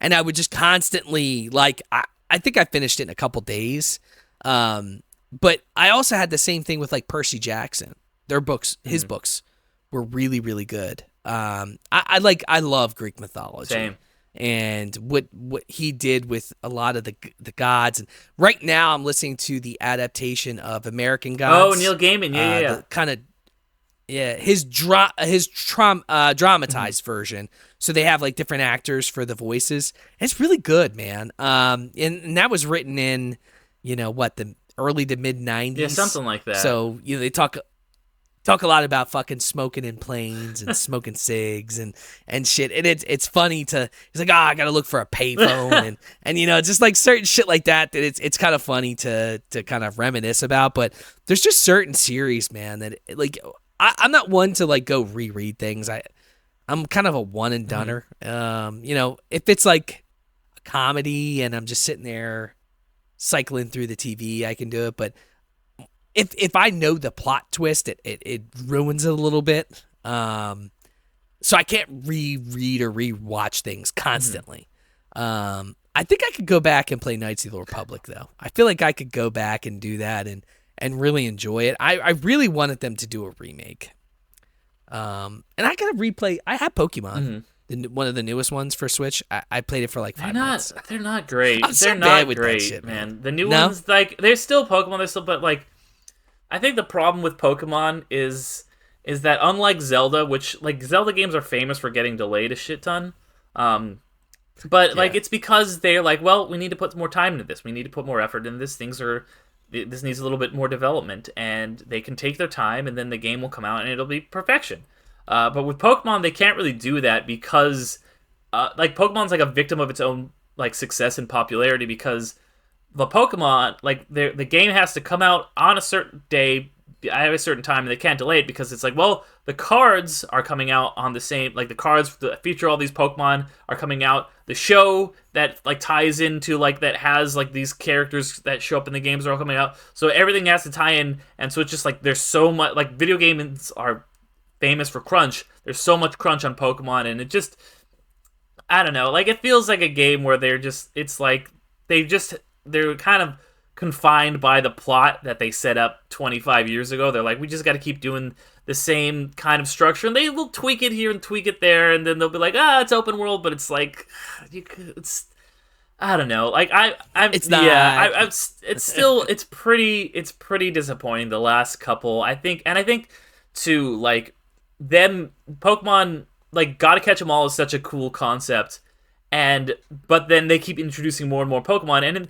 And I would just constantly, like, I think I finished it in a couple days. But I also had the same thing with like Percy Jackson. Their books, his books were really, really good. I love Greek mythology. Same. And what he did with a lot of the gods. And right now I'm listening to the adaptation of American Gods. Oh, Neil Gaiman, yeah. His dramatized version. So they have like different actors for the voices. And it's really good, man. And that was written in, the early to mid 90s. Yeah, something like that. So, they talk a lot about fucking smoking in planes and smoking cigs and shit. And it's funny he's like, I gotta look for a payphone and just like certain shit like that it's kind of funny to kind of reminisce about. But there's just certain series, man, that like I'm not one to like go reread things. I'm kind of a one and doneer. If it's like a comedy and I'm just sitting there cycling through the TV, I can do it. But if I know the plot twist, it ruins it a little bit. So I can't reread or rewatch things constantly. I think I could go back and play Knights of the Republic, though. I feel like I could go back and do that and really enjoy it. I really wanted them to do a remake. And I gotta replay. I have Pokemon, one of the newest ones for Switch. I played it for like 5 minutes. They're not great. They're not with great, that shit, man. The new ones, like, they're still Pokemon. But like, I think the problem with Pokemon is that unlike Zelda, which like Zelda games are famous for getting delayed a shit ton, like it's because they're like, well, we need to put more time into this. We need to put more effort into this. This needs a little bit more development, and they can take their time, and then the game will come out and it'll be perfection. But with Pokemon, they can't really do that because, like, Pokemon's like a victim of its own like success and popularity because the Pokemon, like, the game has to come out on a certain day at a certain time, and they can't delay it because it's like, well, the cards are coming out on the same, like, the cards that feature all these Pokemon are coming out. The show that, like, ties into, like, that has, like, these characters that show up in the games are all coming out. So everything has to tie in, and so it's just, like, there's so much, like, video games are famous for crunch. There's so much crunch on Pokemon, and it just, I don't know, like, it feels like a game where they're just, it's like, they're kind of confined by the plot that they set up 25 years ago. They're like, we just got to keep doing the same kind of structure, and they will tweak it here and tweak it there, and then they'll be like, it's open world, but it's like, I don't know, like it's not. Yeah, it's still it's pretty disappointing the last couple. I think too, like, them Pokemon, like, Gotta Catch 'Em All is such a cool concept. But then they keep introducing more and more Pokemon, and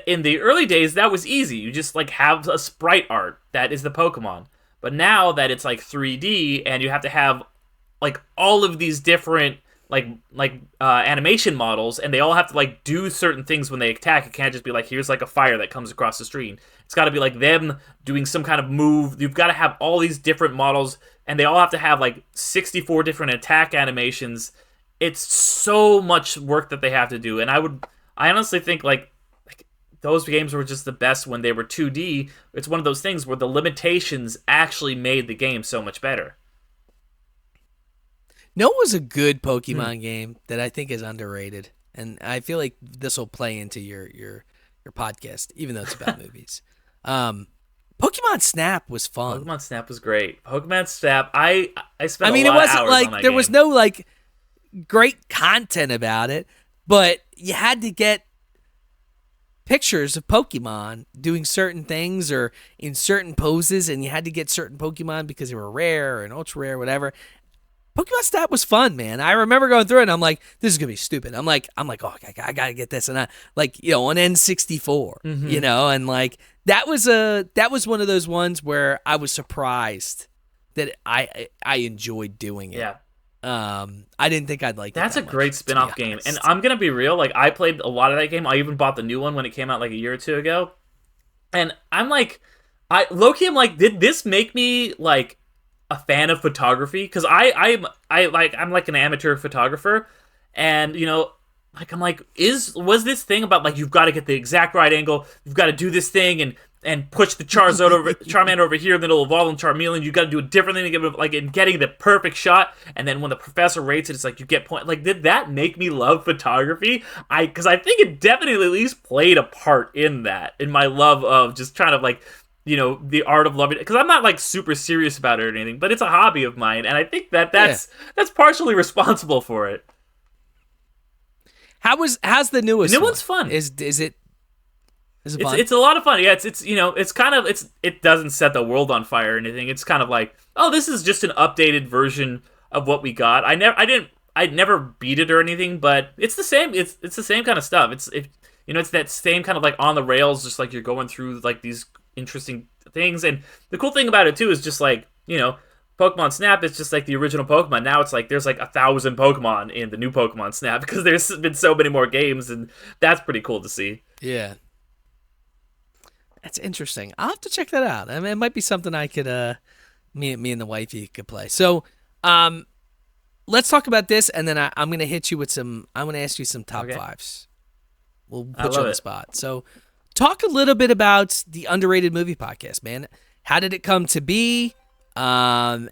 in the early days that was easy. You just like have a sprite art that is the Pokemon. But now that it's like 3D and you have to have like all of these different like animation models, and they all have to like do certain things when they attack. It can't just be like, here's like a fire that comes across the screen. It's got to be like them doing some kind of move. You've got to have all these different models, and they all have to have like 64 different attack animations. It's so much work that they have to do, and I honestly think like those games were just the best when they were 2D. It's one of those things where the limitations actually made the game so much better. No, it was a good Pokemon game that I think is underrated, and I feel like this will play into your podcast, even though it's about movies. Pokemon Snap was fun. Pokemon Snap was great. Pokemon Snap, I spent I mean, a lot it wasn't of hours like on that there game. was no like great content about it, but you had to get pictures of Pokemon doing certain things or in certain poses, and you had to get certain Pokemon because they were rare and ultra rare, whatever. Pokemon Snap was fun, man. I remember going through it and I'm like, this is gonna be stupid. I'm like, oh, I gotta get this, and I like, on N64, and like that was one of those ones where I was surprised that I enjoyed doing it. Yeah. I didn't think I'd like it. That's that a great much, spin-off game. And I'm going to be real, like I played a lot of that game. I even bought the new one when it came out like a year or two ago. And I'm like, low-key, I'm like, did this make me like a fan of photography? Cuz I'm like an amateur photographer, and like I'm like, was this thing about like you've got to get the exact right angle, you've got to do this thing and push the Charmander over here, then it'll evolve in Charmeleon. You got to do a different thing to get like in getting the perfect shot. And then when the professor rates it, it's like you get point. Like, did that make me love photography? Because I think it definitely at least played a part in that, in my love of just trying to like, the art of loving it. Because I'm not like super serious about it or anything, but it's a hobby of mine, and I think that's partially responsible for it. How's the newest? The new one's fun. Is it? Is it fun? It's a lot of fun. Yeah, it's kind of it doesn't set the world on fire or anything. It's kind of like, oh, this is just an updated version of what we got. I never beat it or anything, but it's the same. It's the same kind of stuff. It's that same kind of like on the rails, just like you're going through like these interesting things. And the cool thing about it too is just like, Pokemon Snap is just like the original Pokemon. Now it's like there's like 1,000 Pokemon in the new Pokemon Snap because there's been so many more games, and that's pretty cool to see. Yeah. That's interesting. I'll have to check that out. I mean, it might be something I could, me and the wifey could play. So, let's talk about this, and then I'm going to hit you with some. I'm going to ask you some top fives. We'll put you on the spot. So, talk a little bit about the Underrated Movie Podcast, man. How did it come to be? And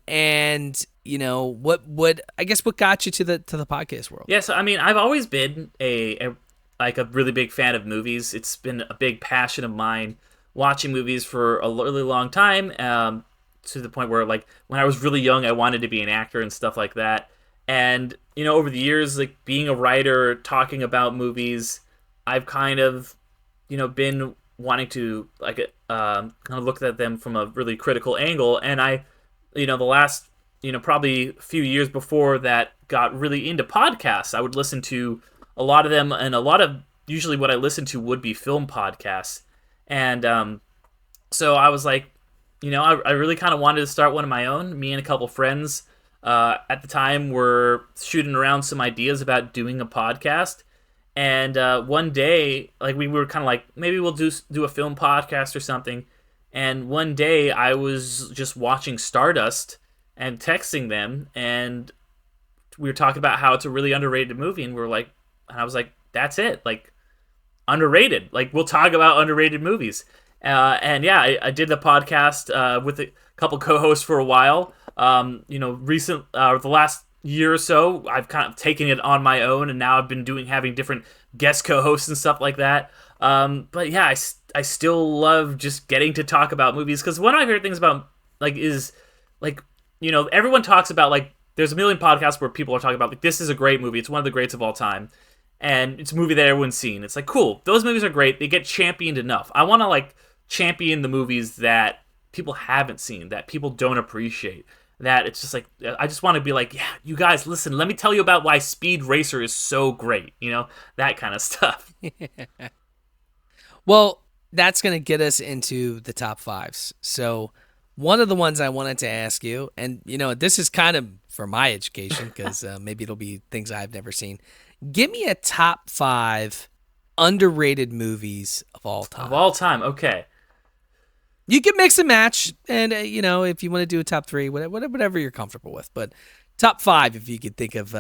what I guess what got you to the podcast world? Yeah, so I mean, I've always been a really big fan of movies. It's been a big passion of mine, watching movies for a really long time, to the point where like when I was really young, I wanted to be an actor and stuff like that. And over the years, like being a writer, talking about movies, I've kind of been wanting to like kind of look at them from a really critical angle. And I the last probably a few years before that, got really into podcasts. I would listen to a lot of them, and a lot of usually what I listened to would be film podcasts. And so I was like, I really kind of wanted to start one of my own. Me and a couple friends at the time were shooting around some ideas about doing a podcast. And one day, like we were kind of like, maybe we'll do a film podcast or something. And one day I was just watching Stardust and texting them, and we were talking about how it's a really underrated movie, and I was like, that's it, like underrated. Like we'll talk about underrated movies. And yeah, I did the podcast with a couple co-hosts for a while. The last year or so, I've kind of taken it on my own, and now I've been having different guest co-hosts and stuff like that. But yeah, I still love just getting to talk about movies, because one of my favorite things about like is like everyone talks about like there's a million podcasts where people are talking about like this is a great movie, it's one of the greats of all time, and it's a movie that everyone's seen. It's like cool, those movies are great, they get championed enough. I want to like champion the movies that people haven't seen, that people don't appreciate. That it's just like, I just want to be like, yeah, you guys, listen, let me tell you about why Speed Racer is so great, that kind of stuff. Well, that's going to get us into the top fives. So one of the ones I wanted to ask you, and this is kind of for my education, because maybe it'll be things I've never seen. Give me a top 5 underrated movies of all time. Of all time, okay. You can mix and match, and if you want to do a top 3, whatever you're comfortable with. But top 5, if you could think of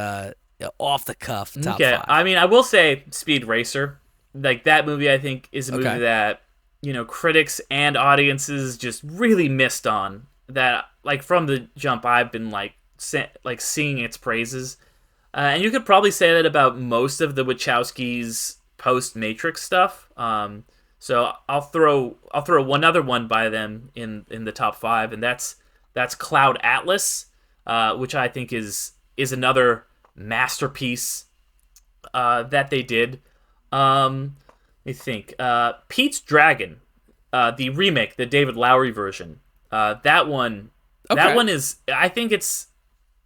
off the cuff top 5. I mean, I will say Speed Racer. like that movie, I think, is a movie that, critics and audiences just really missed on. That, like, from the jump, I've been like singing its praises. And you could probably say that about most of the Wachowskis post-Matrix stuff. So I'll throw one other one by them in the top 5, and that's Cloud Atlas, which I think is another masterpiece that they did. Let me think. Pete's Dragon, the remake, the David Lowery version. That one is. I think it's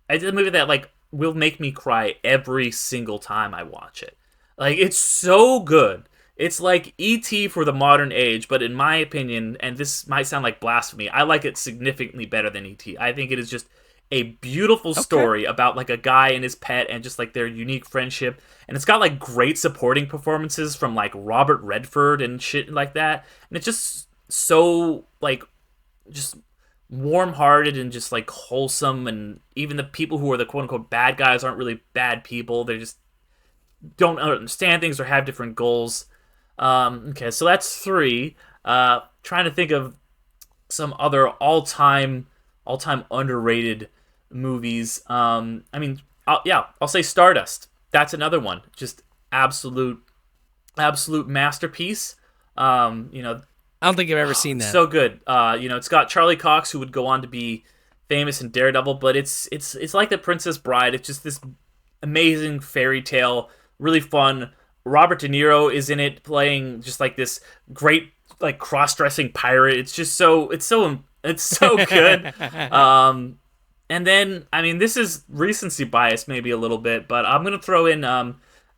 a movie that like will make me cry every single time I watch it. Like, it's so good. It's like E.T. for the modern age, but in my opinion, and this might sound like blasphemy, I like it significantly better than E.T. I think it is just a beautiful story about like a guy and his pet and just like their unique friendship. And it's got like great supporting performances from like Robert Redford and shit like that. And it's just so like just warm-hearted and just like wholesome. And even the people who are the quote-unquote bad guys aren't really bad people. They just don't understand things or have different goals. Okay, so that's 3. Trying to think of some other all-time underrated movies. I'll say Stardust. That's another one. Just absolute masterpiece. I don't think I've ever seen that. So good. It's got Charlie Cox, who would go on to be famous in Daredevil, but it's like The Princess Bride. It's just this amazing fairy tale, really fun. Robert De Niro is in it, playing just like this great like cross-dressing pirate. It's just so good. And then, I mean, this is recency bias maybe a little bit, but I'm gonna throw in a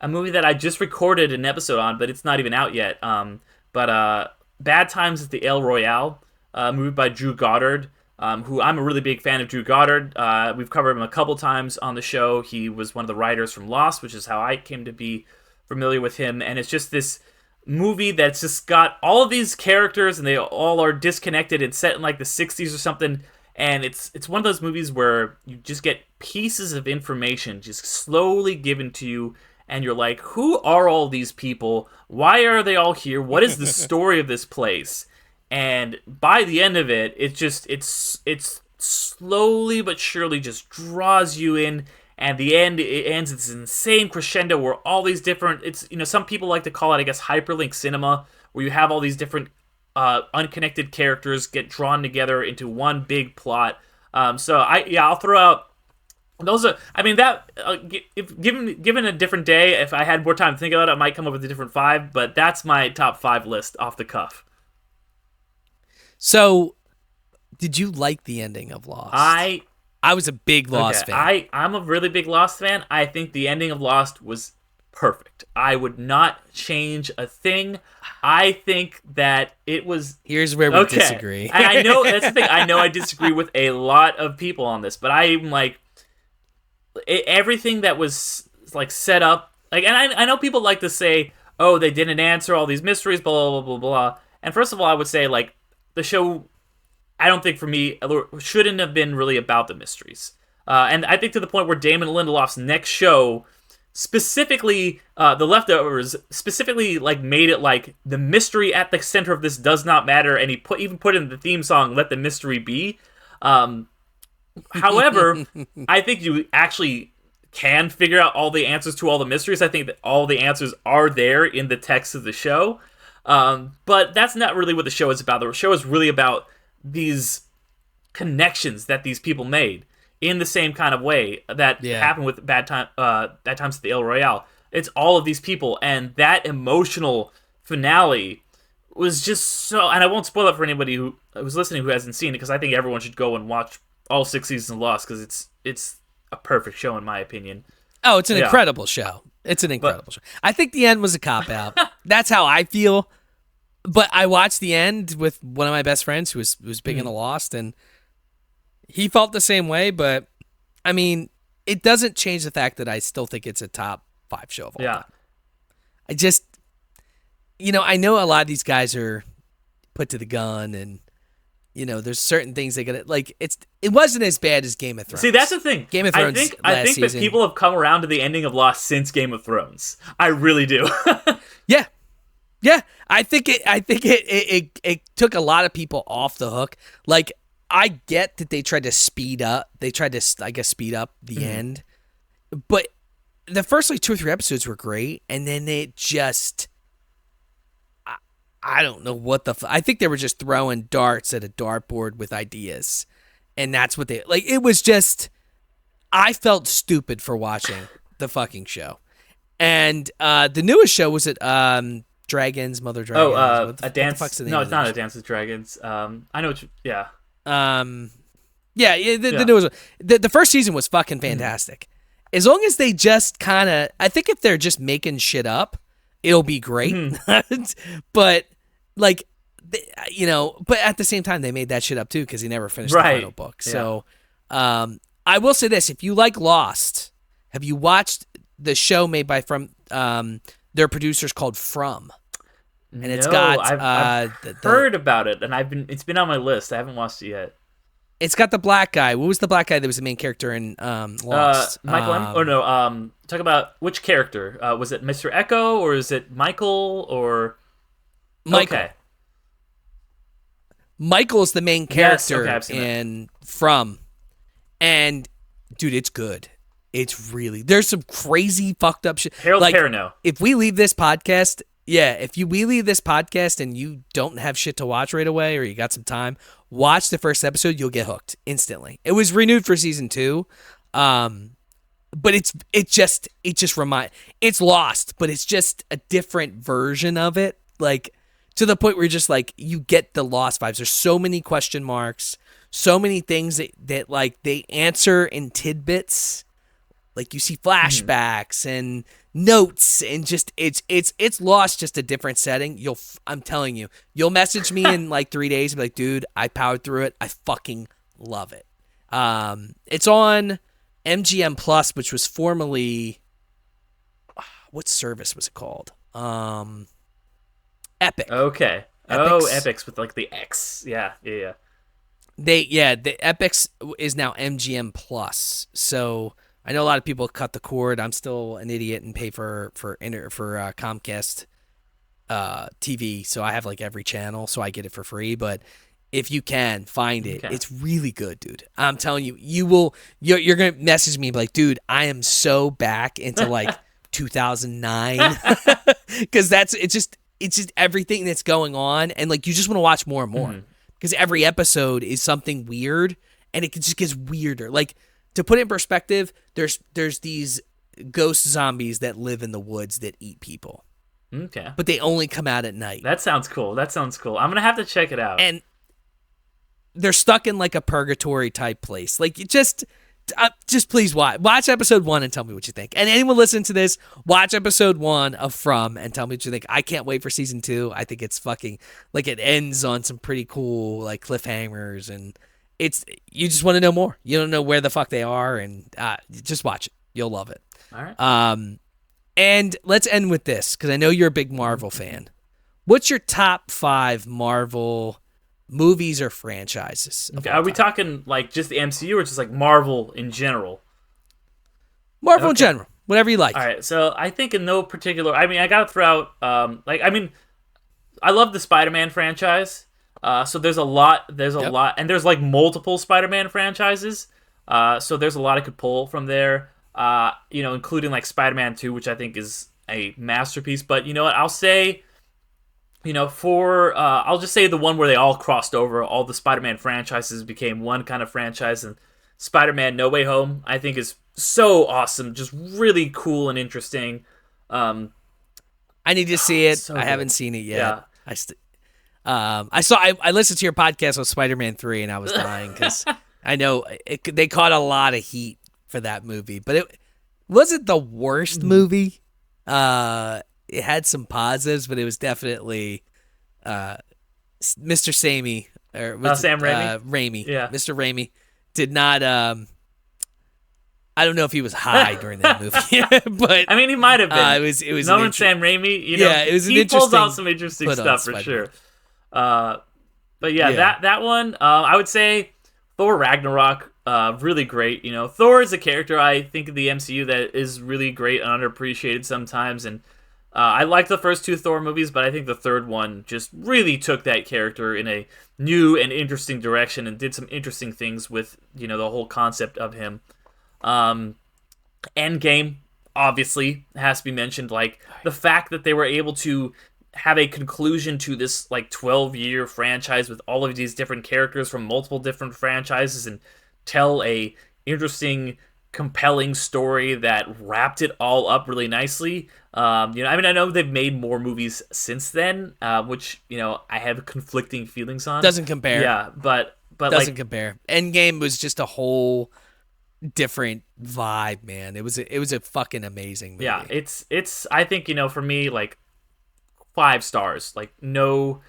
movie that I just recorded an episode on, but it's not even out yet. Bad Times at the El Royale, movie by Drew Goddard, who I'm a really big fan of. Drew Goddard. We've covered him a couple times on the show. He was one of the writers from Lost, which is how I came to be familiar with him. And it's just this movie that's just got all of these characters, and they all are disconnected. It's set in like the 60s or something. And it's one of those movies where you just get pieces of information just slowly given to you, and you're like, who are all these people? Why are they all here? What is the story of this place? And by the end of it, it's slowly but surely just draws you in. And the end, it ends this insane crescendo where all these different, some people like to call it, I guess, hyperlink cinema, where you have all these different unconnected characters get drawn together into one big plot. I'll throw out those are. I mean, that if given a different day, if I had more time to think about it, I might come up with a different 5. But that's my top 5 list off the cuff. So, did you like the ending of Lost? I was a big Lost fan. I'm a really big Lost fan. I think the ending of Lost was perfect. I would not change a thing. I think that it was... Here's where we disagree. And I know, that's the thing. I know I disagree with a lot of people on this, but I'm like... Everything that was like set up... and I know people like to say, oh, they didn't answer all these mysteries, blah, blah, blah, blah, blah. And first of all, I would say, like, the show... I don't think, for me, shouldn't have been really about the mysteries. And I think to the point where Damon Lindelof's next show, specifically, The Leftovers, specifically like made it like the mystery at the center of this does not matter, and he even put in the theme song, Let the Mystery Be. However, I think you actually can figure out all the answers to all the mysteries. I think that all the answers are there in the text of the show. But that's not really what the show is about. The show is really about these connections that these people made in the same kind of way that happened with Bad Times at the El Royale. It's all of these people, and that emotional finale was just so... And I won't spoil it for anybody who was listening who hasn't seen it, because I think everyone should go and watch all 6 seasons of Lost, because it's a perfect show in my opinion. Oh, it's an incredible show. It's an incredible show. I think the end was a cop-out. That's how I feel. But I watched the end with one of my best friends who was big into Lost, and he felt the same way. But, I mean, it doesn't change the fact that I still think it's a top 5 show of all time. I just, I know a lot of these guys are put to the gun, and, there's certain things they gotta, like, it wasn't as bad as Game of Thrones. See, that's the thing. Game of Thrones I think that people have come around to the ending of Lost since Game of Thrones. I really do. Yeah. Yeah, I think it took a lot of people off the hook. Like, I get that they tried to speed up. They tried to, I guess, speed up the end. But the first like 2 or 3 episodes were great, and then it just, I don't know what I think they were just throwing darts at a dartboard with ideas, and that's what they like. It was just, I felt stupid for watching the fucking show. And the newest show was Dragons, Mother Dragons. A Dance. What the name No, of it's the not show? A Dance with Dragons. I know what you, yeah. The newest one. The first season was fucking fantastic. As long as they just kind of, I think if they're just making shit up, it'll be great. But like, but at the same time, they made that shit up too because he never finished the final book. Yeah. So, I will say this: if you like Lost, have you watched the show made by their producers called From? And it's got I've heard about it, and it's been on my list. I haven't watched it yet. It's got the black guy. What was the black guy that was the main character in Lost? Michael talk about which character. Was it Mr. Echo, or is it Michael, or Michael. Okay. Michael is the main character I've seen in From. And dude, it's good. It's really, there's some crazy fucked up shit. Harold Perrineau. If we leave this podcast, we leave this podcast and you don't have shit to watch right away, or you got some time, watch the first episode, you'll get hooked instantly. It was renewed for season 2. But it's Lost, but it's just a different version of it. Like, to the point where you're just like, you get the Lost vibes. There's so many question marks, so many things that like they answer in tidbits. Like, you see flashbacks and notes, and just it's Lost, just a different setting. I'm telling you, you'll message me in like 3 days and be like, dude, I powered through it. I fucking love it. It's on MGM Plus, which was formerly, what service was it called? Epic. Okay. Epix. Epics with like the X. Yeah. The Epix is now MGM Plus. So I know a lot of people cut the cord. I'm still an idiot and pay for Comcast TV, so I have like every channel, so I get it for free. But if you can find it, it's really good, dude. I'm telling you, you're gonna message me and be like, dude, I am so back into like 2009 because it's just everything that's going on, and like you just want to watch more and more because every episode is something weird, and it just gets weirder. Like, to put it in perspective, there's these ghost zombies that live in the woods that eat people. Okay. But they only come out at night. That sounds cool. I'm gonna have to check it out. And they're stuck in like a purgatory type place. Like, just please watch episode 1 and tell me what you think. And anyone listening to this, watch episode 1 of From and tell me what you think. I can't wait for season 2. I think it's fucking, like, it ends on some pretty cool like cliffhangers, and you just want to know more. You don't know where the fuck they are, and just watch it. You'll love it. All right. And let's end with this, because I know you're a big Marvel fan. What's your top 5 Marvel movies or franchises? Okay, are we talking like just the MCU or just like Marvel in general? Marvel in general, whatever you like. All right, so I think in no particular. I mean, I gotta throw out. I love the Spider-Man franchise. So there's a lot, and there's like multiple Spider-Man franchises. So there's a lot I could pull from there. Including like Spider-Man 2, which I think is a masterpiece. But you know what? I'll say, I'll just say the one where they all crossed over. All the Spider-Man franchises became one kind of franchise, and Spider-Man No Way Home, I think, is so awesome. Just really cool and interesting. I need to see it. So I good. haven't seen it yet. Yeah. I listened to your podcast with Spider-Man 3, and I was dying because I know they caught a lot of heat for that movie, but it wasn't the worst movie. It had some positives, but it was definitely Mr. Sammy or Sam Raimi. Raimi. Yeah. Mr. Raimi did not. I don't know if he was high during that movie, but I mean, he might have been. It was knowing Sam Raimi, it was an he pulls out interesting some interesting put on stuff for Spider-Man. sure. But yeah, that one, I would say Thor Ragnarok, really great. Thor is a character I think of the MCU that is really great and underappreciated sometimes, and I liked the first two Thor movies, but I think the third one just really took that character in a new and interesting direction and did some interesting things with, the whole concept of him. Endgame, obviously, has to be mentioned. Like, the fact that they were able to have a conclusion to this, like, 12-year franchise with all of these different characters from multiple different franchises and tell a interesting, compelling story that wrapped it all up really nicely. I know they've made more movies since then, which, I have conflicting feelings on. Doesn't compare. Yeah, but doesn't compare. Endgame was just a whole different vibe, man. It was a fucking amazing movie. Yeah, it's I think, for me, like, 5 stars, like, no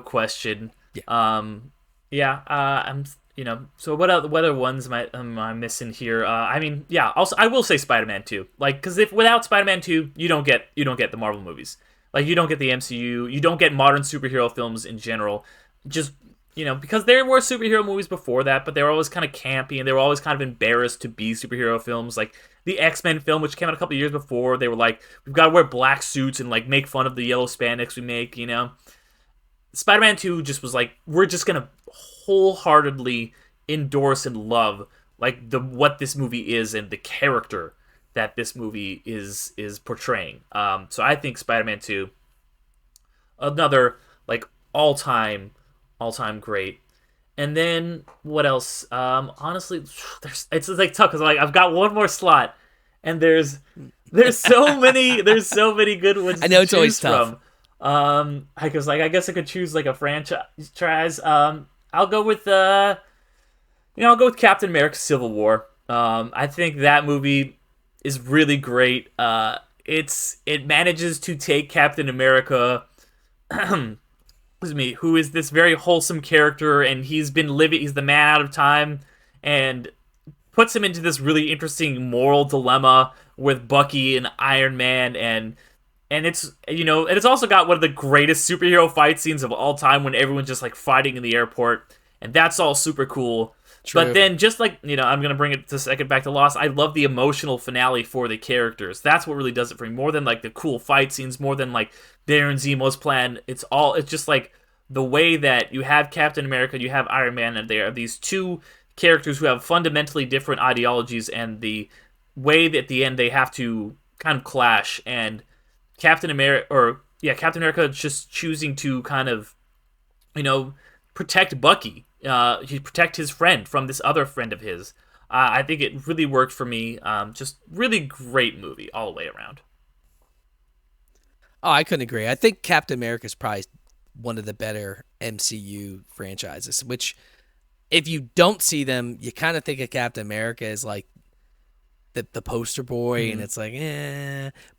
question. Yeah. I'm so what other ones am I missing here? Also I will say Spider-Man 2. Like, cuz if without Spider-Man 2, you don't get the Marvel movies. Like, you don't get the MCU, you don't get modern superhero films in general. Just, because there were superhero movies before that, but they were always kind of campy and they were always kind of embarrassed to be superhero films. Like the X-Men film, which came out a couple years before, they were like, we've got to wear black suits and like make fun of the yellow spandex we make, Spider-Man 2 just was like, we're just going to wholeheartedly endorse and love like what this movie is and the character that this movie is portraying. So I think Spider-Man 2, another like all-time great. And then what else? Honestly, it's like tough because like I've got one more slot, and there's so many good ones. I know it's to always choose tough. from. I guess I could choose like a franchise. I'll go with Captain America: Civil War. I think that movie is really great. It manages to take Captain America. Who is this very wholesome character, and he's the man out of time, and puts him into this really interesting moral dilemma with Bucky and Iron Man, and it's it's also got one of the greatest superhero fight scenes of all time when everyone's just like fighting in the airport, and that's all super cool. True. But then just like, I'm going to bring it to second back to Lost, I love the emotional finale for the characters. That's what really does it for me. More than like the cool fight scenes, more than like Darren Zemo's plan. It's just like the way that you have Captain America, you have Iron Man, and there are these two characters who have fundamentally different ideologies, and the way that at the end they have to kind of clash, and Captain America just choosing to kind of, protect Bucky. He protect his friend from this other friend of his. I think it really worked for me. Just really great movie all the way around. Oh, I couldn't agree. I think Captain America is probably one of the better MCU franchises, which if you don't see them, you kind of think of Captain America as like the poster boy, and it's like,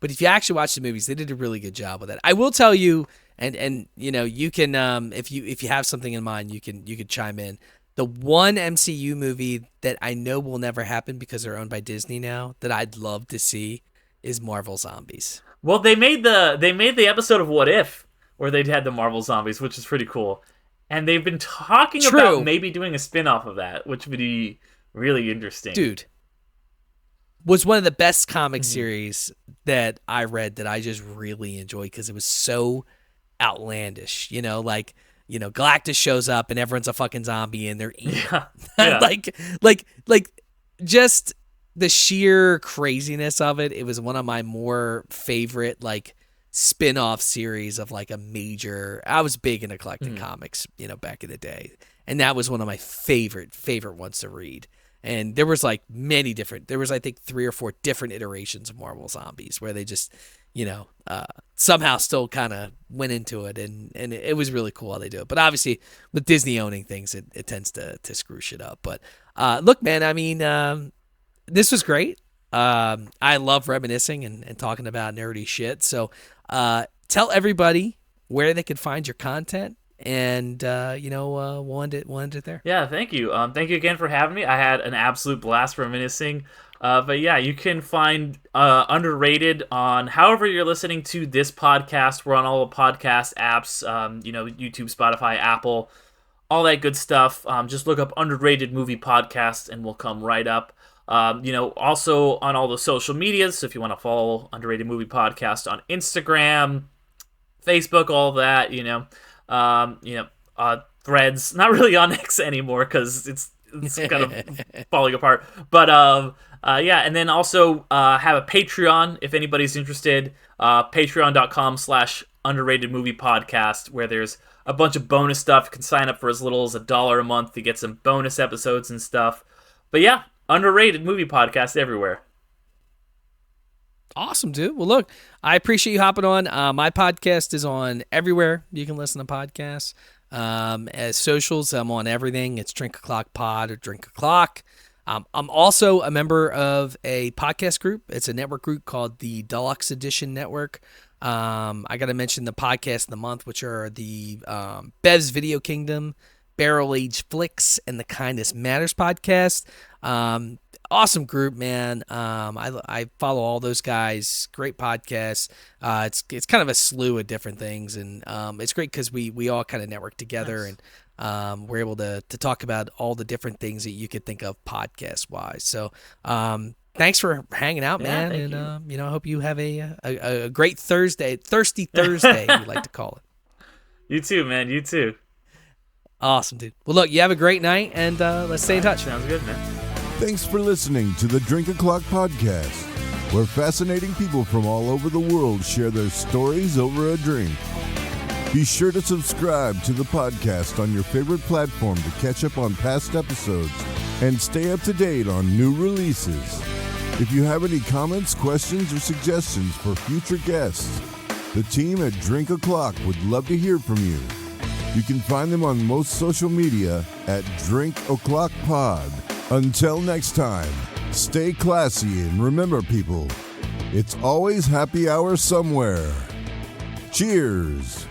But if you actually watch the movies, they did a really good job with that. I will tell you, and you can if you have something in mind, you can chime in. The one MCU movie that I know will never happen because they're owned by Disney now that I'd love to see is Marvel Zombies. Well, they made the episode of What If where they'd had the Marvel Zombies, which is pretty cool. And they've been talking about maybe doing a spin-off of that, which would be really interesting. Dude, was one of the best comic series that I read that I just really enjoyed because it was so outlandish. Galactus shows up and everyone's a fucking zombie and they're eating. Yeah. like just the sheer craziness of it. It was one of my more favorite spin-off series of a major. I was big into collecting comics, back in the day, and that was one of my favorite ones to read. And there was many different. There was I think 3 or 4 different iterations of Marvel Zombies where they just somehow still kind of went into it, and it was really cool how they do it. But obviously with Disney owning things, it tends to screw shit up. But look, man, I mean, this was great. I love reminiscing and talking about nerdy shit. So tell everybody where they can find your content, and we'll end it there. Yeah, thank you. Thank you again for having me. I had an absolute blast reminiscing. But yeah, you can find Underrated on however you're listening to this podcast. We're on all the podcast apps, YouTube, Spotify, Apple, all that good stuff. Just look up Underrated Movie Podcast and we'll come right up. Also on all the social medias. So if you want to follow Underrated Movie Podcast on Instagram, Facebook, all that, Threads, not really on X anymore because it's kind of falling apart. But and then also have a Patreon if anybody's interested. Patreon.com/Underrated Movie Podcast, where there's a bunch of bonus stuff. You can sign up for as little as $1 a month to get some bonus episodes and stuff. But yeah, Underrated Movie Podcast everywhere. Awesome, dude. Well, look, I appreciate you hopping on. My podcast is on everywhere you can listen to podcasts. As socials, I'm on everything. It's Drink O'Clock Pod or Drink O'Clock. I'm also a member of a podcast group. It's a network group called the Deluxe Edition Network. I got to mention the podcast of the month, which are the Bev's Video Kingdom, Barrel Age Flicks, and the Kindness Matters podcast. Awesome group, man. I follow all those guys. Great podcast. It's kind of a slew of different things, and it's great because we all kind of network together. Nice. And we're able to talk about all the different things that you could think of podcast wise. So thanks for hanging out, man. And I hope you have a great Thursday, thirsty Thursday, we like to call it. You too, man. You too. Awesome, dude. Well, look, you have a great night, and let's stay in touch. Sounds good, man. Thanks for listening to the Drink O'Clock Podcast, where fascinating people from all over the world share their stories over a drink. Be sure to subscribe to the podcast on your favorite platform to catch up on past episodes and stay up to date on new releases. If you have any comments, questions, or suggestions for future guests, the team at Drink O'Clock would love to hear from you. You can find them on most social media at Drink O'Clock Pod. Until next time, stay classy and remember, people, it's always happy hour somewhere. Cheers.